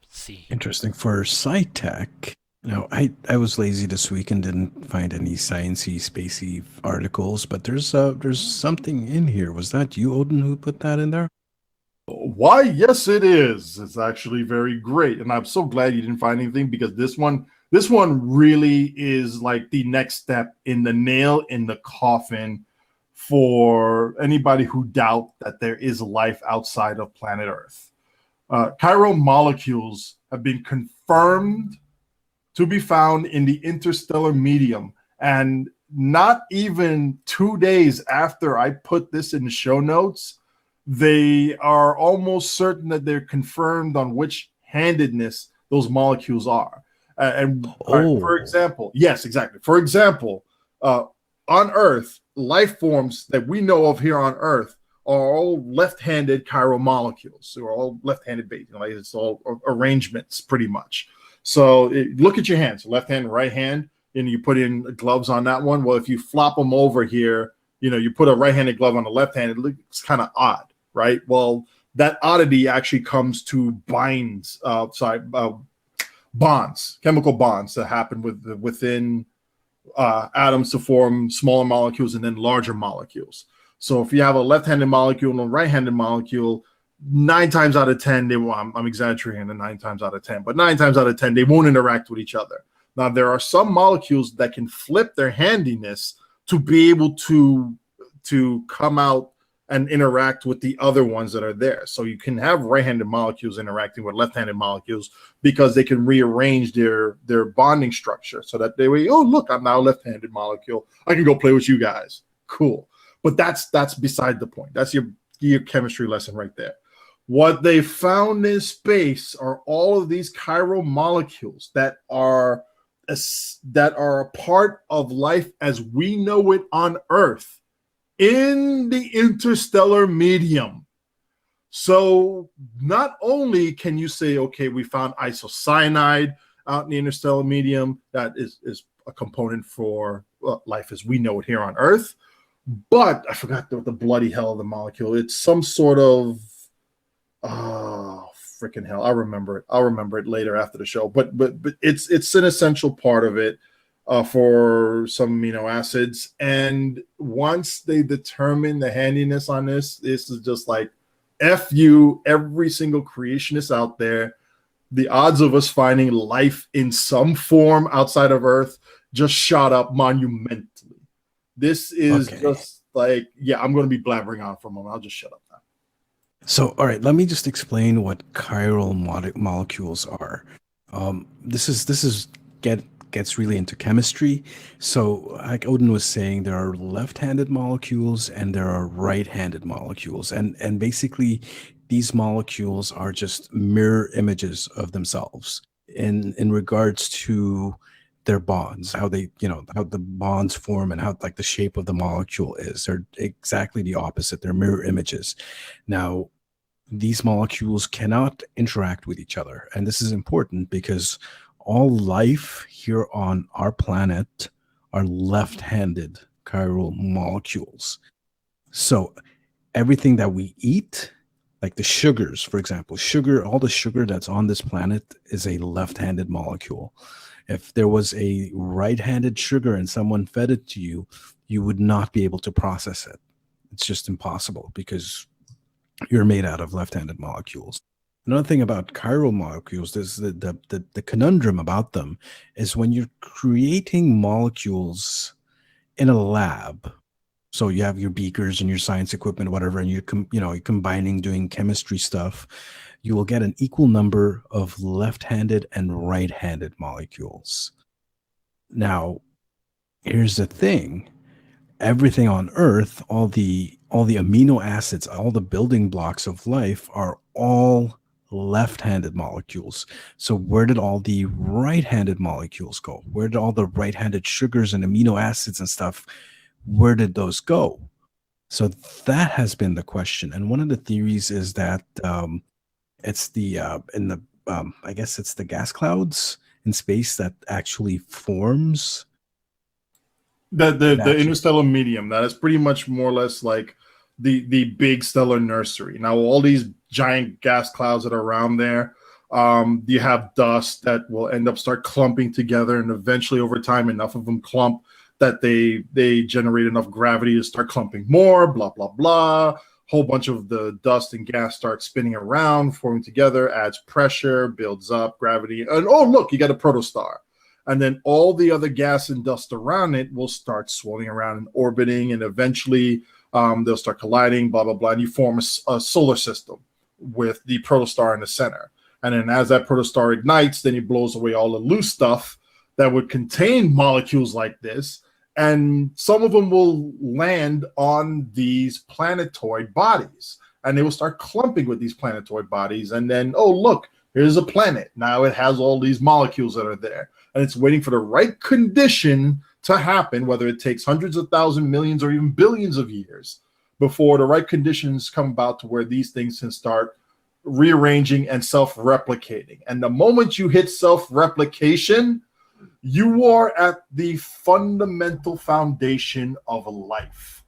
See. Interesting. For SciTech, no, I was lazy this week and didn't find any sciencey, spacey articles, but there's something in here. Was that you, Odin, who put that in there? Why, yes, it is. It's actually very great, and I'm so glad you didn't find anything, because this one really is like the next step in the nail in the coffin for anybody who doubt that there is life outside of planet Earth. Chiral molecules have been confirmed to be found in the interstellar medium, and not even 2 days after I put this in the show notes, they are almost certain that they're confirmed on which handedness those molecules are. For example, yes, exactly. For example, on Earth, life forms that we know of here on Earth are all left-handed chiral molecules. So are all left-handed base. Like it's all arrangements, pretty much. So look at your hands, left hand, right hand, and you put in gloves on that one. Well, if you flop them over here, you put a right-handed glove on the left hand, it looks kind of odd, right? Well, that oddity actually comes to bonds, chemical bonds that happen within atoms to form smaller molecules and then larger molecules. So if you have a left-handed molecule and a right-handed molecule, 9 times out of 10, I'm exaggerating the 9 times out of 10, but 9 times out of 10, they won't interact with each other. Now, there are some molecules that can flip their handiness to be able to come out and interact with the other ones that are there. So you can have right-handed molecules interacting with left-handed molecules because they can rearrange their bonding structure so that they way, oh, look, I'm now a left-handed molecule. I can go play with you guys. Cool. But that's beside the point. That's your chemistry lesson right there. What they found in space are all of these chiral molecules that are a part of life as we know it on Earth in the interstellar medium. So not only can you say, okay, we found isocyanide out in the interstellar medium, that is a component for life as we know it here on Earth, but I forgot the bloody hell of the molecule. It's some sort of freaking hell. I'll remember it later after the show. But it's an essential part of it for some amino acids. And once they determine the handiness on this is just like F you, every single creationist out there. The odds of us finding life in some form outside of Earth just shot up monumentally. This is just like, yeah, I'm going to be blabbering on for a moment. I'll just shut up now. So, all right, let me just explain what chiral molecules are. This gets really into chemistry. So, like Odin was saying, there are left-handed molecules and there are right-handed molecules, and basically, these molecules are just mirror images of themselves in regards to their bonds, how they, how the bonds form and how like the shape of the molecule is. They're exactly the opposite. They're mirror images. Now, these molecules cannot interact with each other. And this is important because all life here on our planet are left-handed chiral molecules. So everything that we eat, like the sugars, for example, all the sugar that's on this planet is a left-handed molecule. If there was a right-handed sugar and someone fed it to you, you would not be able to process it. It's just impossible because you're made out of left-handed molecules. Another thing about chiral molecules is the conundrum about them is when you're creating molecules in a lab. So you have your beakers and your science equipment, whatever, and you're combining, doing chemistry stuff. You will get an equal number of left-handed and right-handed molecules. Now, here's the thing. Everything on Earth, all the amino acids, all the building blocks of life are all left-handed molecules. So where did all the right-handed molecules go? Where did all the right-handed sugars and amino acids and stuff, where did those go? So that has been the question. And one of the theories is that it's the I guess it's the gas clouds in space that actually forms the interstellar medium. That is pretty much more or less like the big stellar nursery. Now all these giant gas clouds that are around there, you have dust that will end up start clumping together, and eventually over time enough of them clump that they generate enough gravity to start clumping more, blah blah blah. Whole bunch of the dust and gas start spinning around, forming together, adds pressure, builds up gravity, and oh look, you got a protostar. And then all the other gas and dust around it will start swirling around and orbiting, and eventually they'll start colliding, blah, blah, blah. And you form a solar system with the protostar in the center. And then as that protostar ignites, then it blows away all the loose stuff that would contain molecules like this. And some of them will land on these planetoid bodies. And they will start clumping with these planetoid bodies. And then, oh, look, here's a planet. Now it has all these molecules that are there. And it's waiting for the right condition to happen, whether it takes hundreds of thousands, millions, or even billions of years before the right conditions come about to where these things can start rearranging and self-replicating. And the moment you hit self-replication, you are at the fundamental foundation of life.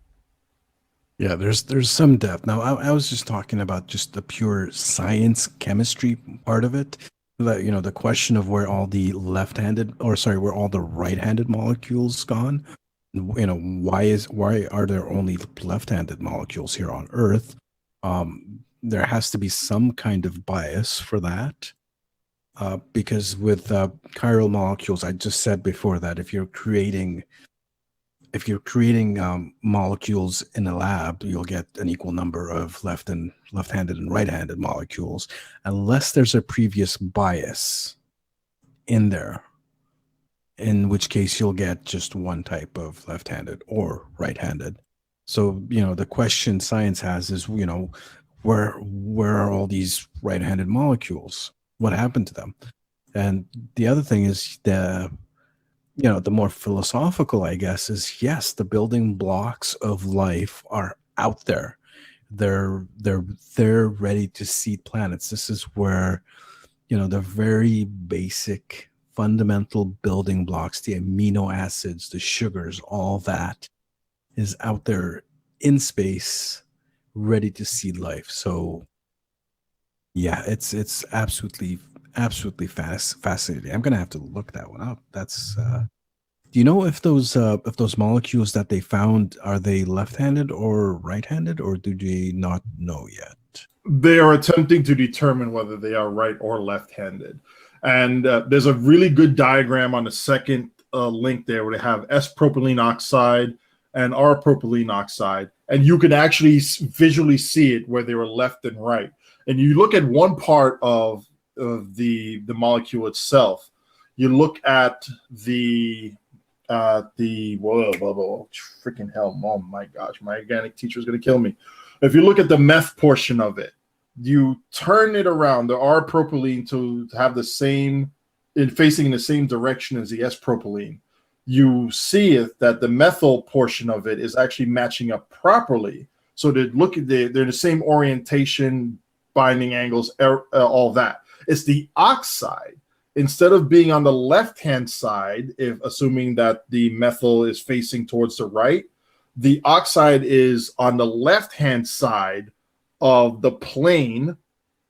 Yeah, there's some depth. Now, I was just talking about just the pure science chemistry part of it. The question of where all the where all the right-handed molecules gone. Why are there only left-handed molecules here on Earth? There has to be some kind of bias for that. Because with chiral molecules, I just said before that if you're creating molecules in a lab, you'll get an equal number of left-handed and right-handed molecules, unless there's a previous bias in there, in which case you'll get just one type of left-handed or right-handed. So, the question science has is, where are all these right-handed molecules? What happened to them? And the other thing is the more philosophical, I guess, is yes, the building blocks of life are out there. They're ready to seed planets. This is where, the very basic fundamental building blocks, the amino acids, the sugars, all that is out there in space, ready to seed life. So yeah, it's absolutely fascinating. I'm gonna have to look that one up. That's do you know if those molecules that they found, are they left-handed or right-handed, or do they not know yet? They are attempting to determine whether they are right or left-handed. And there's a really good diagram on the second link there where they have S-propylene oxide and R-propylene oxide. And you can actually visually see it where they were left and right. And you look at one part of the molecule itself. You look at the whoa, freaking hell, oh my gosh, my organic teacher is going to kill me. If you look at the meth portion of it, you turn it around, the R-propylene to have the same, facing in the same direction as the S-propylene, you see it that the methyl portion of it is actually matching up properly. So they're the same orientation, binding angles, all that. It's the oxide. Instead of being on the left-hand side, if assuming that the methyl is facing towards the right, the oxide is on the left-hand side of the plane,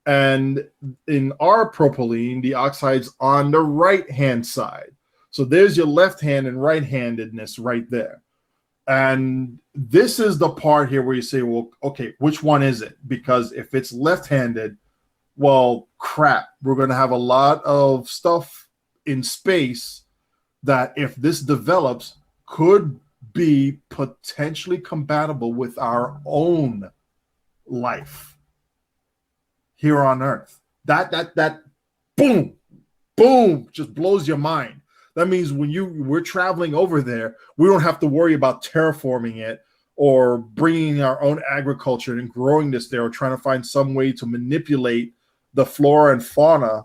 and in our propylene, the oxide's on the right-hand side. So there's your left-hand and right-handedness right there. And this is the part here where you say, well, okay, which one is it? Because if it's left-handed, well, crap, we're going to have a lot of stuff in space that if this develops could be potentially compatible with our own life here on Earth. That boom, just blows your mind. That means when we're traveling over there, we don't have to worry about terraforming it or bringing our own agriculture and growing this there or trying to find some way to manipulate the flora and fauna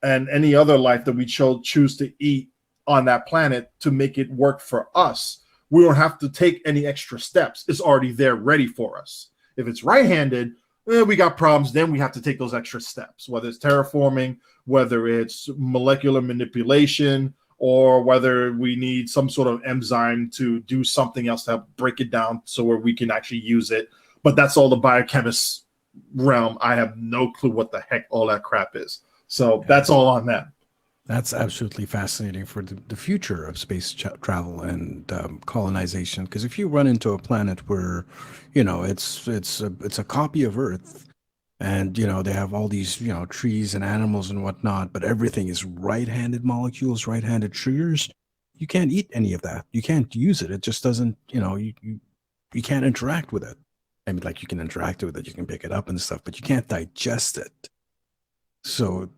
and any other life that we choose to eat on that planet to make it work for us. We don't have to take any extra steps. It's already there ready for us. If it's right-handed, we got problems. Then we have to take those extra steps, whether it's terraforming, whether it's molecular manipulation, or whether we need some sort of enzyme to do something else to help break it down so where we can actually use it. But that's all the biochemist realm. I have no clue what the heck all that crap is. So that's all on them. That's absolutely fascinating for the future of space travel and colonization. Because if you run into a planet where, it's a copy of Earth, and they have all these trees and animals and whatnot, but everything is right-handed molecules, right-handed sugars, you can't eat any of that. You can't use it. It just doesn't. You can't interact with it. I mean, like, you can interact with it, you can pick it up and stuff, but you can't digest it. So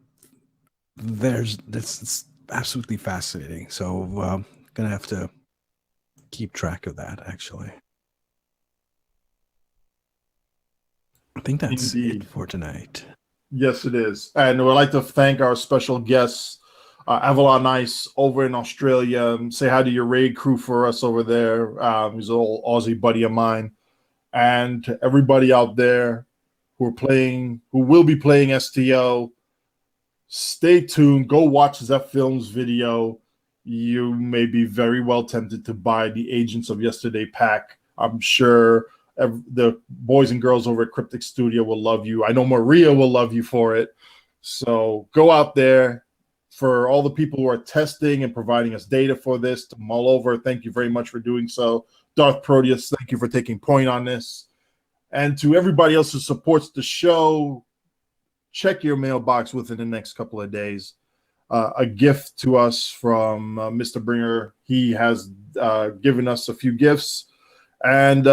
that's absolutely fascinating. So gonna have to keep track of that, actually. I think that's Indeed. it for tonight. Yes, it is. And we'd like to thank our special guests, Avalon Ice over in Australia. Say hi to your raid crew for us over there. He's an old Aussie buddy of mine. And to everybody out there who will be playing STO, stay tuned. Go watch Zeph Films' video. You may be very well tempted to buy the Agents of Yesterday pack. I'm sure the boys and girls over at Cryptic Studio will love you. I know Maria will love you for it. So go out there. For all the people who are testing and providing us data for this to mull over, thank you very much for doing so. Darth Proteus, thank you for taking point on this. And to everybody else who supports the show, check your mailbox within the next couple of days. A gift to us from Mr. Bringer. He has given us a few gifts, and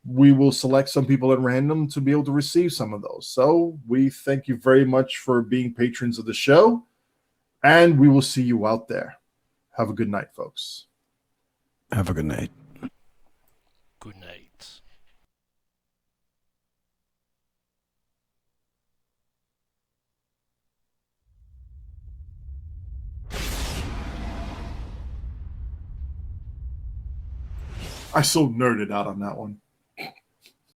we will select some people at random to be able to receive some of those. So we thank you very much for being patrons of the show, and we will see you out there. Have a good night, folks. Have a good night. Good night. I so nerded out on that one.